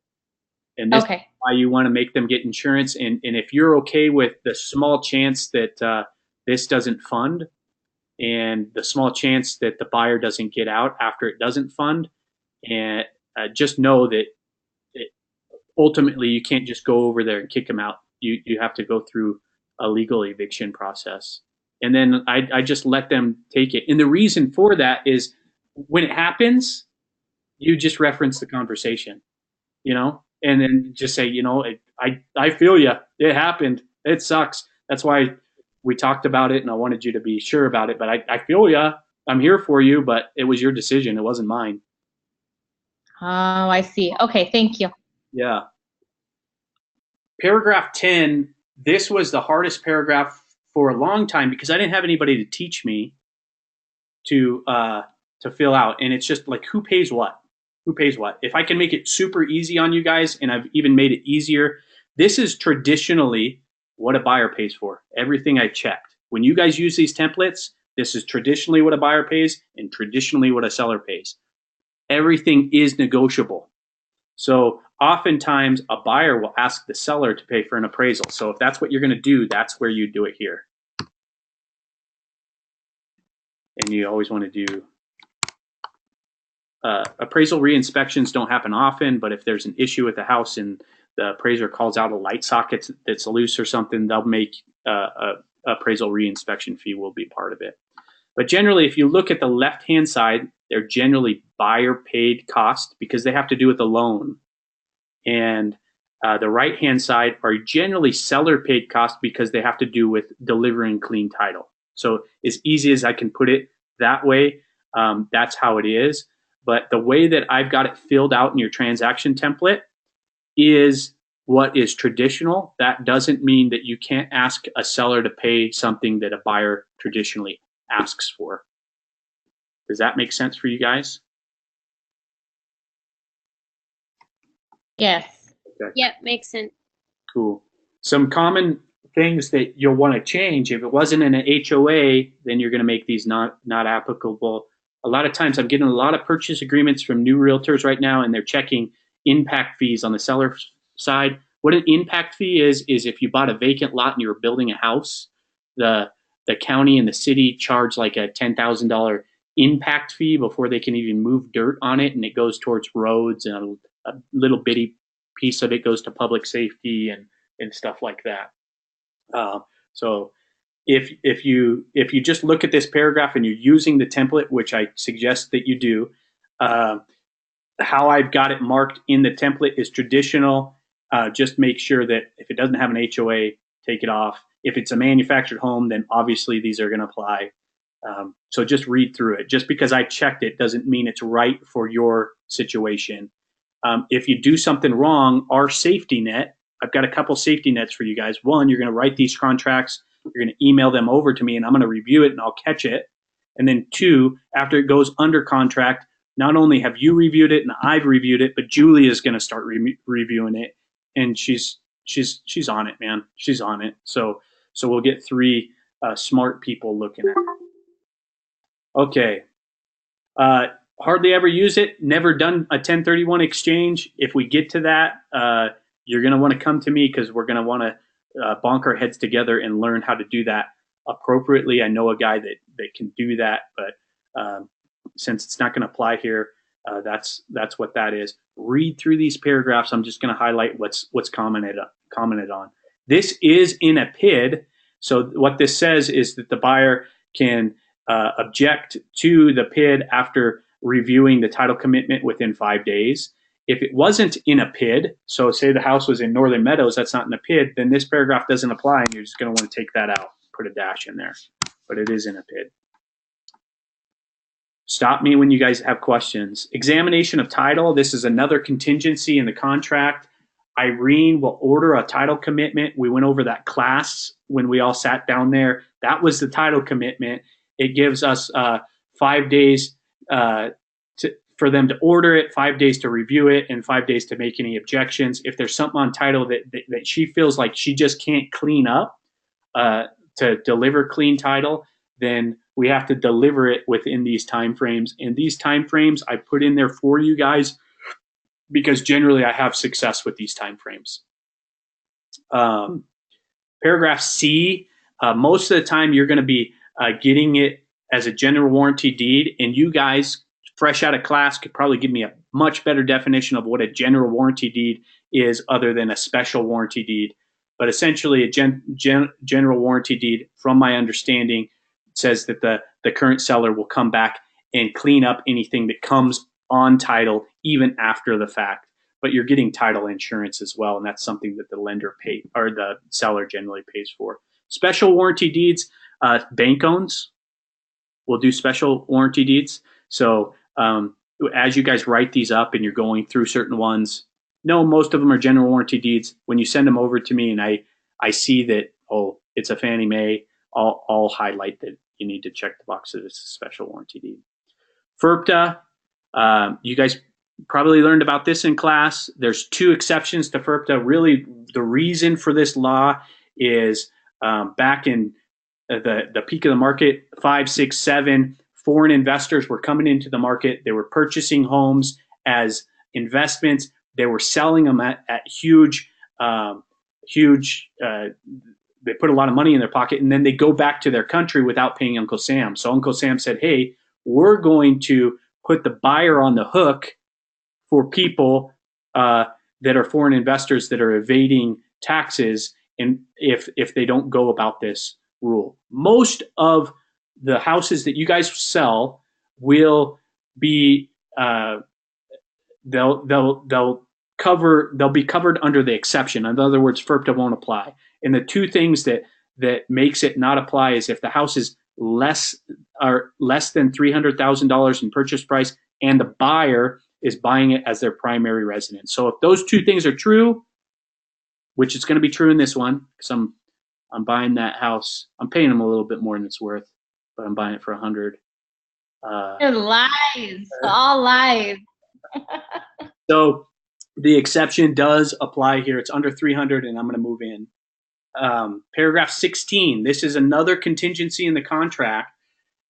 And this is why you want to make them get insurance. And if you're okay with the small chance that this doesn't fund and the small chance that the buyer doesn't get out after it doesn't fund, and just know that ultimately you can't just go over there and kick them out. You have to go through a legal eviction process. And then I just let them take it. And the reason for that is when it happens, you just reference the conversation, and then just say, I feel you. It happened. It sucks. That's why we talked about it, and I wanted you to be sure about it. But I feel you. I'm here for you, but it was your decision. It wasn't mine. Oh, I see. Okay, thank you. Yeah. Paragraph 10, this was the hardest paragraph for a long time because I didn't have anybody to teach me to fill out. And it's just like, who pays what? Who pays what? If I can make it super easy on you guys, and I've even made it easier, this is traditionally what a buyer pays for. Everything I checked. When you guys use these templates, this is traditionally what a buyer pays and traditionally what a seller pays. Everything is negotiable. So oftentimes a buyer will ask the seller to pay for an appraisal. So if that's what you're going to do, that's where you do it here. And you always want to do appraisal re-inspections don't happen often, but if there's an issue with the house and the appraiser calls out a light socket that's loose or something, they'll make a appraisal re-inspection fee will be part of it. But generally, if you look at the left-hand side, they're generally buyer-paid cost because they have to do with the loan. And the right-hand side are generally seller-paid cost because they have to do with delivering clean title. So as easy as I can put it that way, that's how it is. But the way that I've got it filled out in your transaction template is what is traditional. That doesn't mean that you can't ask a seller to pay something that a buyer traditionally asks for. Does that make sense for you guys? Yes. Okay. Yep, makes sense. Cool. Some common things that you'll want to change. If it wasn't in an HOA, then you're going to make these not applicable. A lot of times I'm getting a lot of purchase agreements from new realtors right now, and they're checking impact fees on the seller side. What an impact fee is if you bought a vacant lot and you were building a house, the county and the city charge like a $10,000 impact fee before they can even move dirt on it, and it goes towards roads, and a little bitty piece of it goes to public safety and stuff like that. So if you just look at this paragraph and you're using the template, which I suggest that you do, how I've got it marked in the template is traditional. Just make sure that if it doesn't have an HOA, take it off. If it's a manufactured home, then obviously these are going to apply. So just read through it. Just because I checked it doesn't mean it's right for your situation. If you do something wrong, our safety net, I've got a couple safety nets for you guys. One, you're going to write these contracts, you're going to email them over to me, and I'm going to review it and I'll catch it. And then two, after it goes under contract, not only have you reviewed it and I've reviewed it, but Julie is going to start reviewing it, and she's on it, man. She's on it. So we'll get three smart people looking at it. Okay. Hardly ever use it. Never done a 1031 exchange. If we get to that, you're going to want to come to me because we're going to want to bonk our heads together and learn how to do that appropriately. I know a guy that can do that, but since it's not going to apply here, that's what that is. Read through these paragraphs. I'm just going to highlight what's commented on. This is in a PID. So what this says is that the buyer can object to the PID after reviewing the title commitment within 5 days. If it wasn't in a PID, so say the house was in Northern Meadows, that's not in a PID, then this paragraph doesn't apply, and you're just going to want to take that out, put a dash in there. But it is in a PID. Stop me when you guys have questions. Examination of title. This is another contingency in the contract. Irene will order a title commitment. We went over that class when we all sat down there. That was the title commitment. It gives us 5 days for them to order it, 5 days to review it, and 5 days to make any objections. If there's something on title that she feels like she just can't clean up to deliver clean title, then we have to deliver it within these time frames. And these time frames I put in there for you guys because generally I have success with these time frames. Paragraph C, most of the time you're going to be getting it as a general warranty deed, and you guys fresh out of class could probably give me a much better definition of what a general warranty deed is other than a special warranty deed. But essentially a general warranty deed, from my understanding, says that the current seller will come back and clean up anything that comes on title even after the fact. But you're getting title insurance as well, and that's something that the lender pay or the seller generally pays for. Special warranty deeds, bank owns will do special warranty deeds. So as you guys write these up and you're going through certain ones, no, most of them are general warranty deeds. When you send them over to me and I see that, oh, it's a Fannie Mae, I'll highlight that you need to check the box that it's a special warranty deed. FIRPTA, you guys probably learned about this in class. There's 2 exceptions to FIRPTA. Really, the reason for this law is back in the peak of the market, 5, 6, 7, foreign investors were coming into the market. They were purchasing homes as investments. They were selling them at huge, they put a lot of money in their pocket, and then they go back to their country without paying Uncle Sam. So Uncle Sam said, hey, we're going to put the buyer on the hook for people that are foreign investors that are evading taxes, and if they don't go about this rule. Most of the houses that you guys sell will be they'll be covered under the exception. In other words, FIRPTA won't apply. And the 2 things that makes it not apply is if the house is less than $300,000 in purchase price and the buyer is buying it as their primary residence. So if those 2 things are true, which is going to be true in this one, because I'm buying that house. I'm paying them a little bit more than it's worth, but I'm buying it for $100. Lies, all lies. So the exception does apply here. It's under 300, and I'm going to move in. Paragraph 16. This is another contingency in the contract,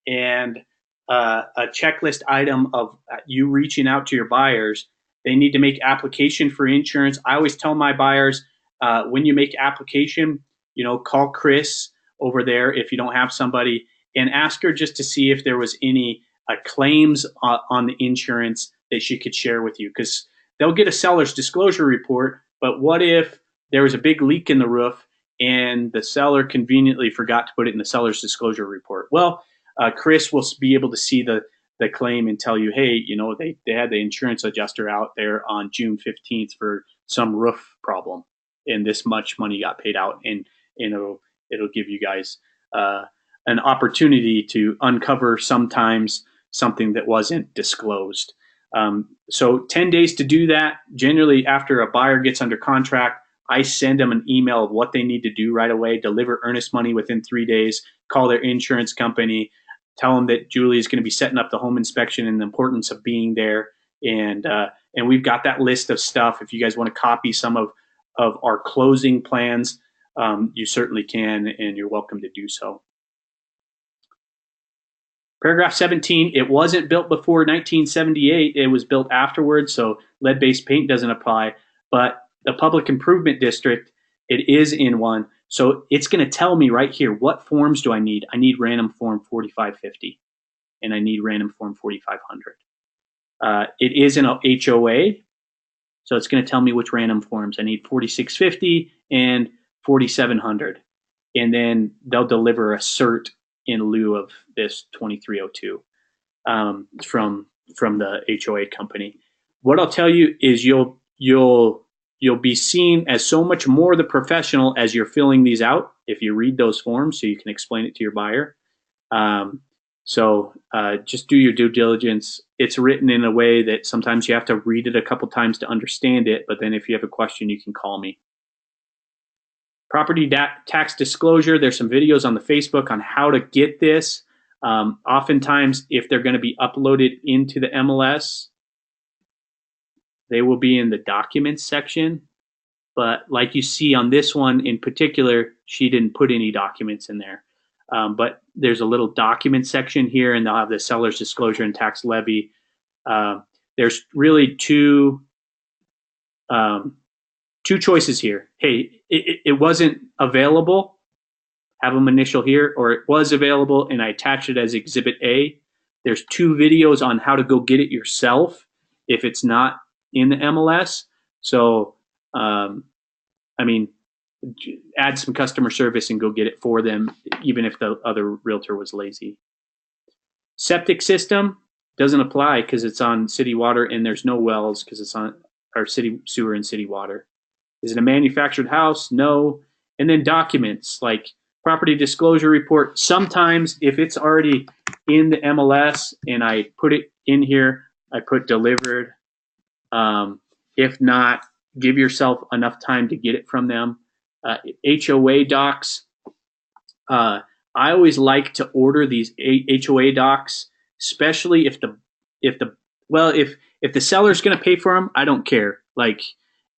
and a checklist item of you reaching out to your buyers. They need to make application for insurance. I always tell my buyers, when you make application, call Chris over there if you don't have somebody, and ask her just to see if there was any claims on the insurance that she could share with you, because they'll get a seller's disclosure report, but what if there was a big leak in the roof and the seller conveniently forgot to put it in the seller's disclosure report? Well, Chris will be able to see the claim and tell you, hey, they had the insurance adjuster out there on June 15th for some roof problem, and this much money got paid out, and it'll give you guys an opportunity to uncover sometimes something that wasn't disclosed. So 10 days to do that. Generally, after a buyer gets under contract, I send them an email of what they need to do right away, deliver earnest money within 3 days, call their insurance company, tell them that Julie is going to be setting up the home inspection and the importance of being there. And we've got that list of stuff. If you guys want to copy some of our closing plans, you certainly can, and you're welcome to do so. Paragraph 17, it wasn't built before 1978. It was built afterwards, so lead-based paint doesn't apply. But the public improvement district, it is in one. So it's going to tell me right here, what forms do I need? I need random form 4550, and I need random form 4500. It is an HOA, so it's going to tell me which random forms. I need 4650 and 4700. And then they'll deliver a cert in lieu of this 2302 from the HOA company. What I'll tell you is you'll be seen as so much more the professional as you're filling these out if you read those forms, so you can explain it to your buyer. So just do your due diligence. It's written in a way that sometimes you have to read it a couple times to understand it, but then if you have a question, you can call me. Property tax disclosure, there's some videos on the Facebook on how to get this. Oftentimes, if they're going to be uploaded into the MLS, they will be in the documents section. But like you see on this one in particular, she didn't put any documents in there. But there's a little document section here, and they'll have the seller's disclosure and tax levy. There's really two choices here. Hey, it wasn't available, have them initial here, or it was available and I attached it as Exhibit A. There's 2 videos on how to go get it yourself if it's not in the MLS. So, I mean, add some customer service and go get it for them, even if the other realtor was lazy. Septic system doesn't apply because it's on city water, and there's no wells because it's on our city sewer and city water. Is it a manufactured house? No. And then documents like property disclosure report. Sometimes if it's already in the MLS and I put it in here, I put delivered. If not, give yourself enough time to get it from them. HOA docs. I always like to order these HOA docs, especially if the seller's going to pay for them, I don't care.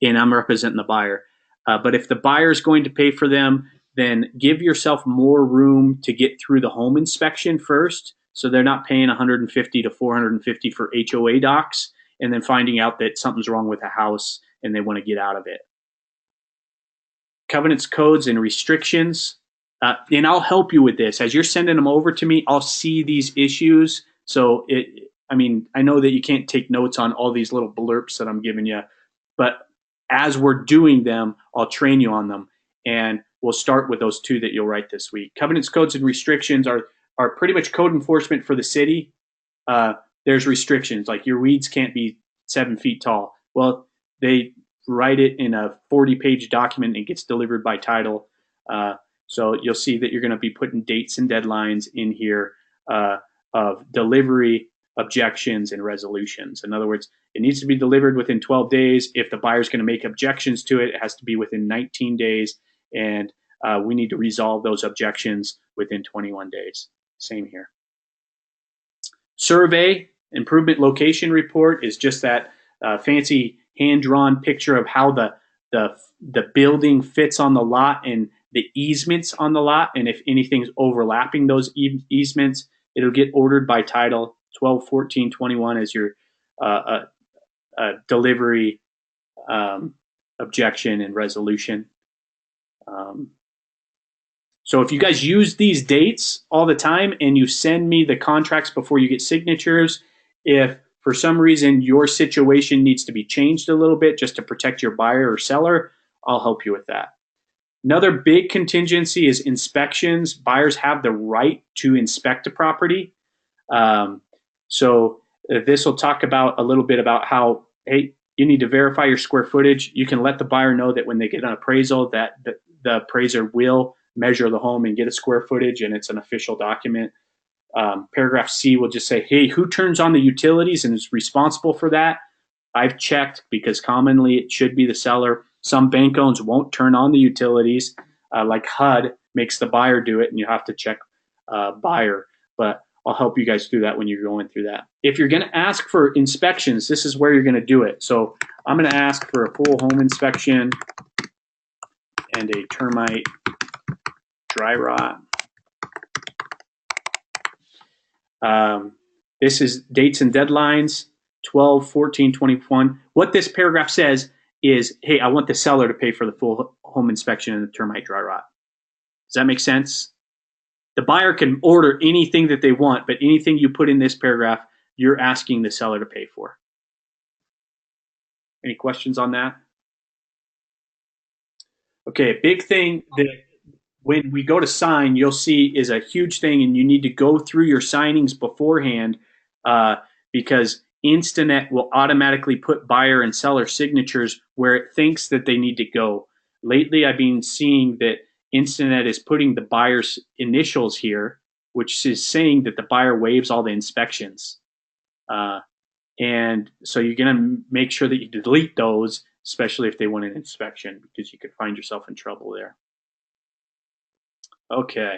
And I'm representing the buyer. But if the buyer's going to pay for them, then give yourself more room to get through the home inspection first, so they're not paying $150 to $450 for HOA docs and then finding out that something's wrong with the house and they want to get out of it. Covenants, codes, and restrictions. And I'll help you with this. As you're sending them over to me, I'll see these issues. So, I know that you can't take notes on all these little blurbs that I'm giving you, but as we're doing them, I'll train you on them. And we'll start with those 2 that you'll write this week. Covenants, codes, and restrictions are pretty much code enforcement for the city. There's restrictions, like your weeds can't be 7 feet tall. Well, they write it in a 40-page document and it gets delivered by title. So you'll see that you're going to be putting dates and deadlines in here of delivery, objections, and resolutions. In other words, it needs to be delivered within 12 days. If the buyer's going to make objections to it, it has to be within 19 days. And we need to resolve those objections within 21 days. Same here. Survey, improvement location report is just that fancy hand-drawn picture of how the building fits on the lot and the easements on the lot. And if anything's overlapping those easements, it'll get ordered by title. 12/14/21 is your delivery objection and resolution. So if you guys use these dates all the time and you send me the contracts before you get signatures, if for some reason your situation needs to be changed a little bit just to protect your buyer or seller, I'll help you with that. Another big contingency is inspections. Buyers have the right to inspect a property. So this will talk about a little bit about how, hey, you need to verify your square footage. You can let the buyer know that when they get an appraisal that the appraiser will measure the home and get a square footage, and it's an official document. Paragraph C will just say, hey, who turns on the utilities and is responsible for that? I've checked because commonly it should be the seller. Some bank owns won't turn on the utilities, like HUD makes the buyer do it, and you have to check buyer. But I'll help you guys through that when you're going through that. If you're going to ask for inspections, this is where you're going to do it. So I'm going to ask for a full home inspection and a termite dry rot. This is dates and deadlines, 12, 14, 21. What this paragraph says is, hey, I want the seller to pay for the full home inspection and the termite dry rot. Does that make sense? The buyer can order anything that they want, but anything you put in this paragraph, you're asking the seller to pay for. Any questions on that? Okay, a big thing that when we go to sign, you'll see is a huge thing, and you need to go through your signings beforehand because Instanet will automatically put buyer and seller signatures where it thinks that they need to go. Lately, I've been seeing that Instanet is putting the buyer's initials here, which is saying that the buyer waives all the inspections. And so you're going to make sure that you delete those, especially if they want an inspection, because you could find yourself in trouble there. Okay.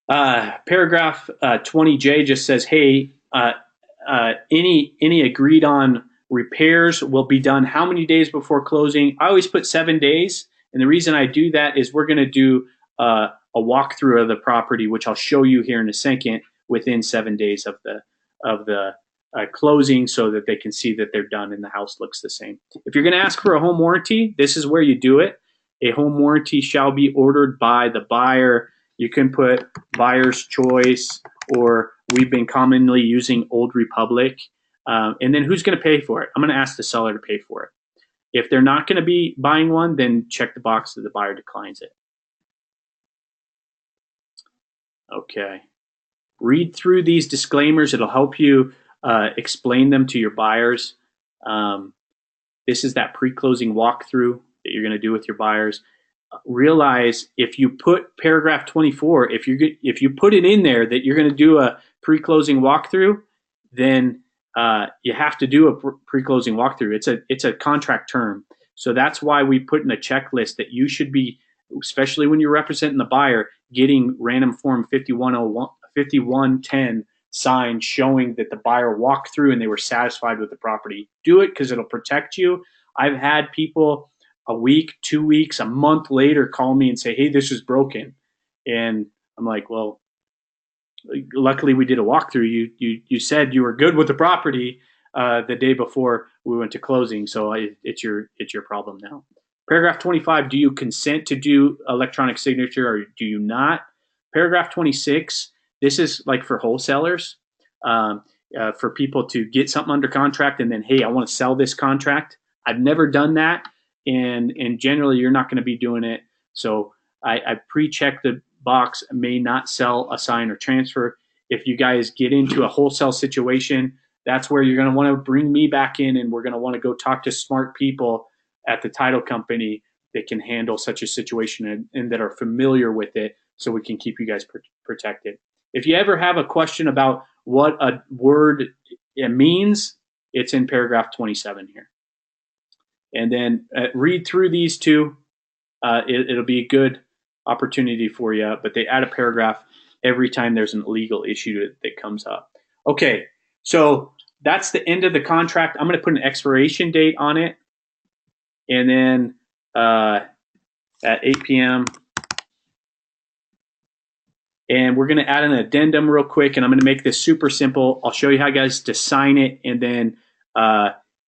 Paragraph 20J just says, hey, any agreed on repairs will be done how many days before closing? I always put 7 days. And the reason I do that is we're going to do a walkthrough of the property, which I'll show you here in a second, within 7 days of the closing, so that they can see that they're done and the house looks the same. If you're going to ask for a home warranty, this is where you do it. A home warranty shall be ordered by the buyer. You can put buyer's choice, or we've been commonly using Old Republic. And then who's going to pay for it? I'm going to ask the seller to pay for it. If they're not going to be buying one, then check the box that the buyer declines it. Okay. Read through these disclaimers. It'll help you explain them to your buyers. This is that pre-closing walkthrough that you're going to do with your buyers. Realize if you put paragraph 24, if you put it in there that you're going to do a pre-closing walkthrough, then you have to do a pre-closing walkthrough. It's a contract term. So that's why we put in a checklist that you should be, especially when you're representing the buyer, getting random form 5110 signed showing that the buyer walked through and they were satisfied with the property. Do it because it'll protect you. I've had people a week, 2 weeks, a month later call me and say, hey, this is broken. And I'm like, well, luckily we did a walkthrough. You said you were good with the property the day before we went to closing, so it's your problem now. Paragraph 25, do you consent to do electronic signature or do you not? Paragraph 26, this is like for wholesalers, for people to get something under contract and then, hey, I want to sell this contract. I've never done that, and generally you're not going to be doing it. So I pre-check the box, may not sell, assign, or transfer. If you guys get into a wholesale situation, that's where you're going to want to bring me back in, and we're going to want to go talk to smart people at the title company that can handle such a situation and that are familiar with it, so we can keep you guys protected. If you ever have a question about what a word it means, it's in paragraph 27 here. And then read through these two. It'll be a good opportunity for you, but they add a paragraph every time there's an legal issue that comes up. Okay, so that's the end of the contract. I'm going to put an expiration date on it. And then at 8 p.m. And we're going to add an addendum real quick, and I'm going to make this super simple. I'll show you how guys to sign it, and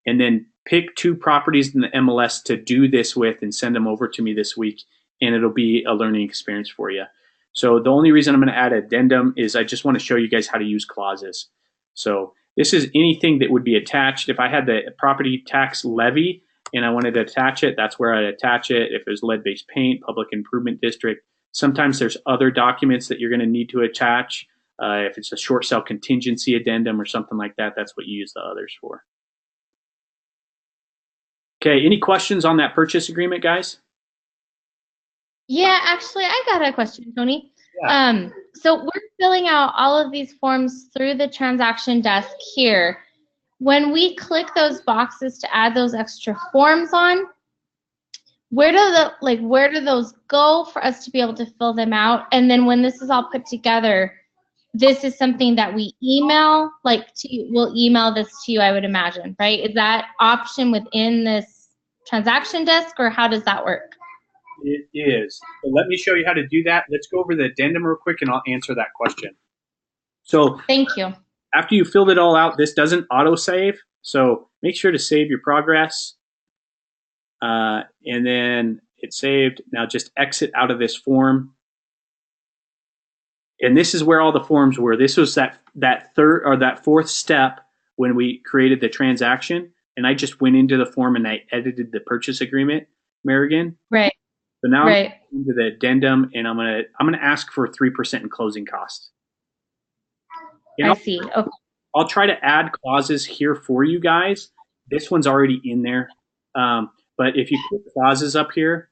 then pick 2 properties in the MLS to do this with and send them over to me this week, and it'll be a learning experience for you. So the only reason I'm going to add addendum is I just want to show you guys how to use clauses. So this is anything that would be attached. If I had the property tax levy and I wanted to attach it, that's where I'd attach it. If there's lead-based paint, public improvement district, sometimes there's other documents that you're going to need to attach. If it's a short sale contingency addendum or something like that, that's what you use the others for. Okay, any questions on that purchase agreement, guys? Yeah, actually, I got a question, Tony. Yeah. So we're filling out all of these forms through the transaction desk here. When we click those boxes to add those extra forms on, where do those go for us to be able to fill them out? And then when this is all put together, this is something that we email, we'll email this to you, I would imagine, right? Is that option within this transaction desk, or how does that work? It is. So let me show you how to do that. Let's go over the addendum real quick, and I'll answer that question. So Thank you. after you filled it all out, this doesn't autosave. So make sure to save your progress. And then it's saved. Now just exit out of this form. And this is where all the forms were. This was that third or that fourth step when we created the transaction. And I just went into the form and I edited the purchase agreement, Marigan. Right. So now Right. I'm into the addendum, and I'm gonna ask for 3% in closing costs. And I see. Okay. I'll try to add clauses here for you guys. This one's already in there, but if you put clauses up here,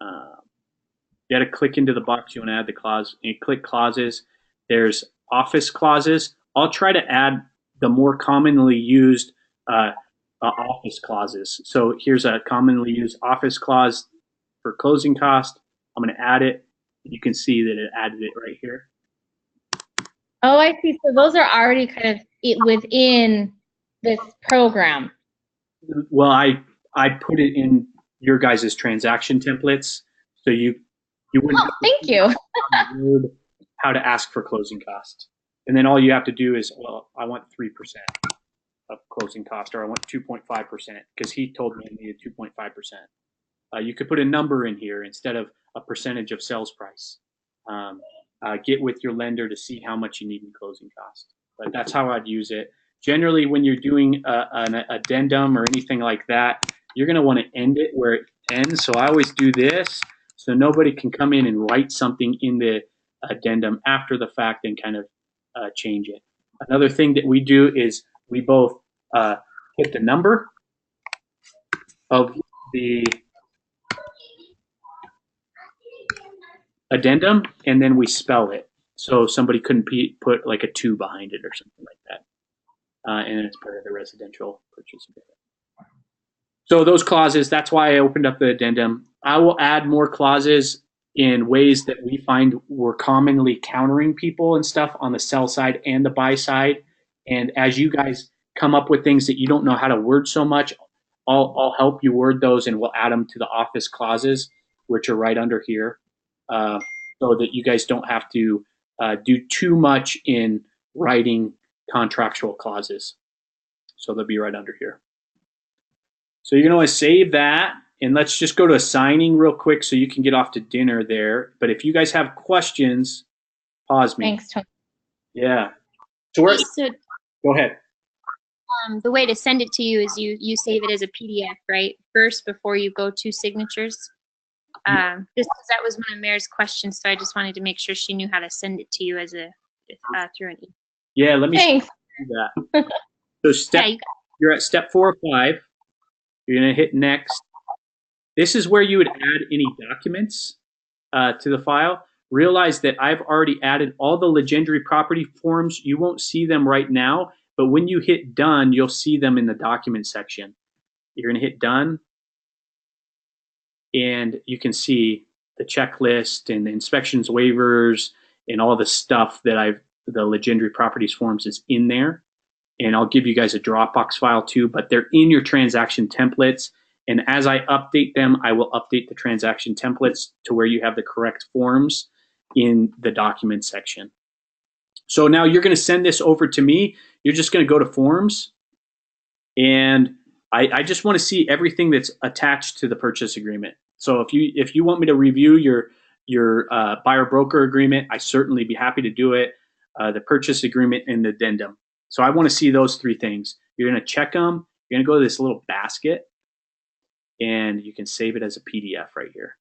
you got to click into the box you want to add the clause. And you click clauses. There's office clauses. I'll try to add the more commonly used office clauses. So here's a commonly used office clause for closing cost. I'm going to add it. You can see that it added it right here. Oh, I see. So those are already kind of within this program. Well, I put it in your guys' transaction templates, so you wouldn't. Oh, thank you. Word how to ask for closing costs, and then all you have to do is, well, I want 3% of closing cost, or I want 2.5%, because he told me I needed 2.5%. You could put a number in here instead of a percentage of sales price. Get with your lender to see how much you need in closing cost. But that's how I'd use it. Generally, when you're doing an addendum or anything like that, you're going to want to end it where it ends. So I always do this so nobody can come in and write something in the addendum after the fact and kind of change it. Another thing that we do is we both put the number of the addendum and then we spell it. So somebody couldn't put like a 2 behind it or something like that. And it's part of the residential purchase agreement. So those clauses, that's why I opened up the addendum. I will add more clauses in ways that we find we're commonly countering people and stuff on the sell side and the buy side. And as you guys come up with things that you don't know how to word so much, I'll help you word those and we'll add them to the office clauses, which are right under here, so that you guys don't have to do too much in writing contractual clauses. So they'll be right under here. So you're going to want to save that, and let's just go to signing real quick so you can get off to dinner there. But if you guys have questions, pause me. Thanks, Tony. Yeah. So we're, So go ahead. the way to send it to you is you save it as a PDF, right? First, before you go to signatures. Just because that was one of Mary's questions, so I just wanted to make sure she knew how to send it to you as a through an email. Yeah, let me Thanks. do that. So you're at step 4 or 5. You're going to hit next. This is where you would add any documents to the file. Realize that I've already added all the Legendary property forms. You won't see them right now, but when you hit done, you'll see them in the document section. You're going to hit done, and you can see the checklist and the inspections waivers and all the stuff that the Legendary properties forms is in there. And I'll give you guys a Dropbox file too, but they're in your transaction templates. And as I update them, I will update the transaction templates to where you have the correct forms in the document section. So now you're going to send this over to me. You're just going to go to forms. And I just want to see everything that's attached to the purchase agreement. So if you want me to review your buyer broker agreement, I certainly be happy to do it. The purchase agreement and the addendum. So I want to see those 3 things. You're going to check them. You're going to go to this little basket, and you can save it as a PDF right here.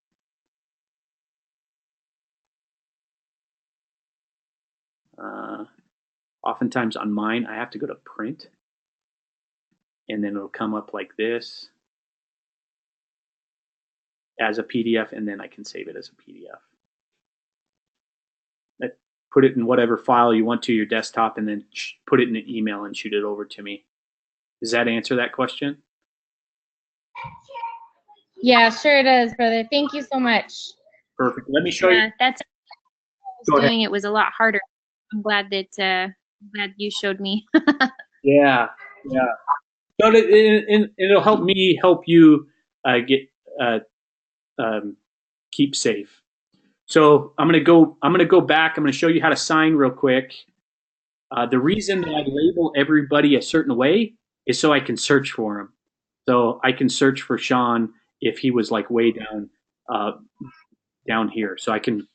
Oftentimes on mine, I have to go to print, and then it'll come up like this as a PDF, and then I can save it as a PDF. Put it in whatever file you want to your desktop, and then put it in an email and shoot it over to me. Does that answer that question? Yeah, sure does, brother. Thank you so much. Perfect. Let me show you. That's doing it was a lot harder. I'm glad that glad you showed me. Yeah. So it'll help me help you keep safe. So I'm gonna go back. I'm gonna show you how to sign real quick. The reason that I label everybody a certain way is so I can search for him. So I can search for Sean if he was like way down here. So I can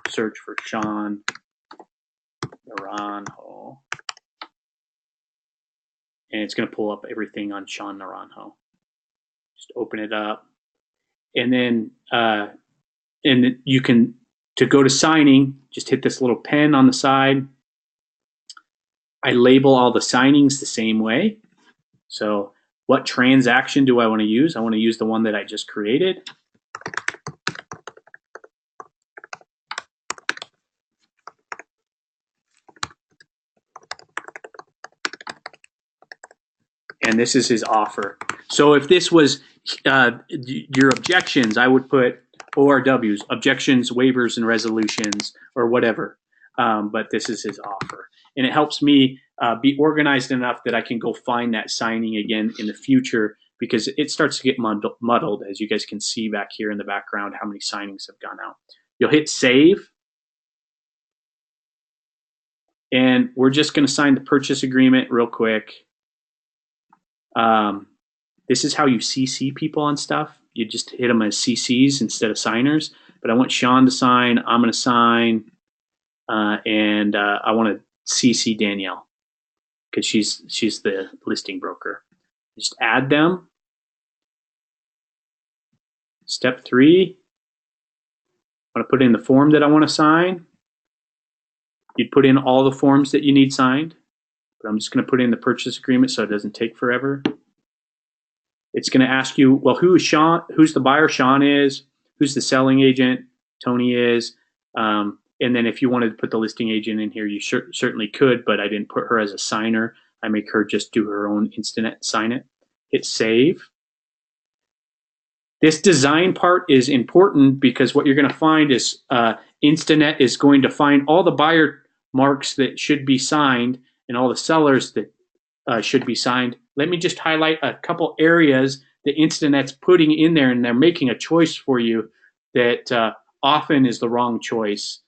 search for Sean Naranjo, and it's going to pull up everything on Sean Naranjo. Just open it up, and then you can, to go to signing, just hit this little pen on the side. I label all the signings the same way. So what transaction do I want to use? I want to use the one that I just created. And this is his offer. So if this was your objections, I would put ORWs, objections, waivers, and resolutions, or whatever. But this is his offer. And it helps me be organized enough that I can go find that signing again in the future, because it starts to get muddled, as you guys can see back here in the background, how many signings have gone out. You'll hit save. And we're just going to sign the purchase agreement real quick. This is how you CC people on stuff. You just hit them as CCs instead of signers. But I want Sean to sign. I'm going to sign. And I want to CC Danielle because she's the listing broker. Just add them. Step 3. I want to put in the form that I want to sign. You'd put in all the forms that you need signed. But I'm just going to put in the purchase agreement so it doesn't take forever. It's going to ask you, well, who is Sean? Who's the buyer? Sean is. Who's the selling agent? Tony is. And then if you wanted to put the listing agent in here, you certainly could, but I didn't put her as a signer. I make her just do her own Instanet, sign it. Hit save. This design part is important because what you're going to find is Instanet is going to find all the buyer marks that should be signed and all the sellers that should be signed. Let me just highlight a couple areas that Instanet's putting in there, and they're making a choice for you that often is the wrong choice.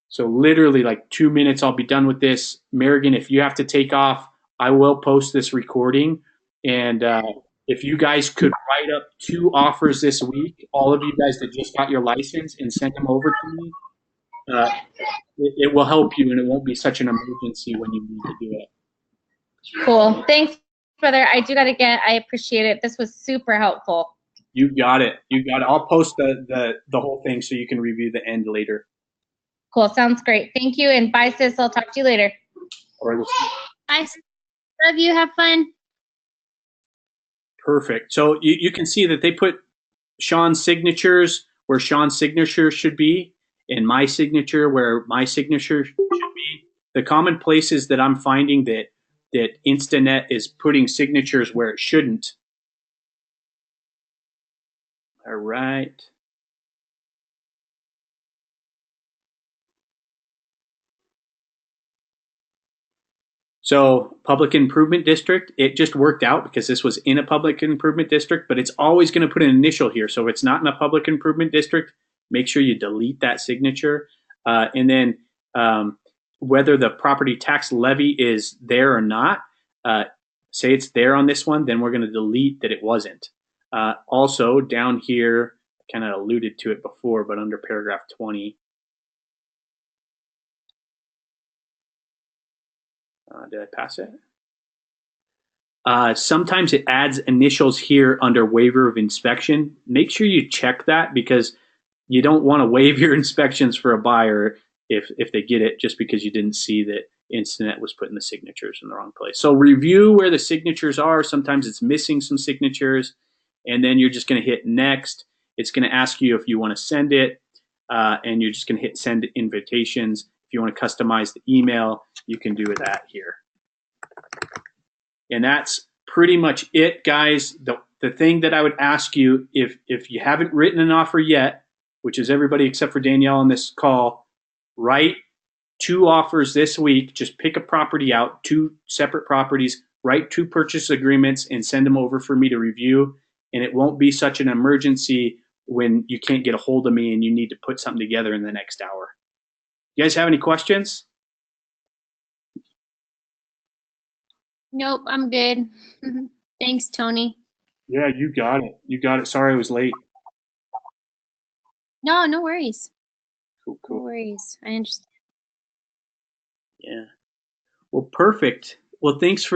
So literally like 2 minutes, I'll be done with this. Merrigan, if you have to take off, I will post this recording. And if you guys could write up 2 offers this week, all of you guys that just got your license, and send them over to me, it will help you, and it won't be such an emergency when you need to do it. Cool. Thanks, brother. I appreciate it. This was super helpful. You got it. You got it. I'll post the whole thing so you can review the end later. Cool. Sounds great. Thank you. And bye, sis. I'll talk to you later. All right. Bye. Love you. Have fun. Perfect. So you can see that they put Sean's signatures where Sean's signature should be, and my signature where my signature should be. The common places that I'm finding that Instanet is putting signatures where it shouldn't. All right. So public improvement district, it just worked out because this was in a public improvement district, but it's always going to put an initial here. So if it's not in a public improvement district, make sure you delete that signature. And then whether the property tax levy is there or not, say it's there on this one, then we're going to delete that it wasn't. Also down here, I kind of alluded to it before, but under paragraph 20, did I pass it? Sometimes it adds initials here under waiver of inspection. Make sure you check that because you don't want to waive your inspections for a buyer if they get it just because you didn't see that Instanet was putting the signatures in the wrong place. So review where the signatures are. Sometimes it's missing some signatures, and then you're just going to hit next. It's going to ask you if you want to send it, and you're just going to hit send invitations. If you want to customize the email, you can do that here. And that's pretty much it, guys. The thing that I would ask you, if you haven't written an offer yet, which is everybody except for Danielle on this call, write 2 offers this week. Just pick a property out, 2 separate properties, write 2 purchase agreements, and send them over for me to review. And it won't be such an emergency when you can't get a hold of me and you need to put something together in the next hour. You guys have any questions? Nope, I'm good. Thanks, Tony. Yeah, you got it. You got it. Sorry I was late. No, no worries. Cool, No cool. worries. I understand. Yeah. Well, perfect. Well, thanks for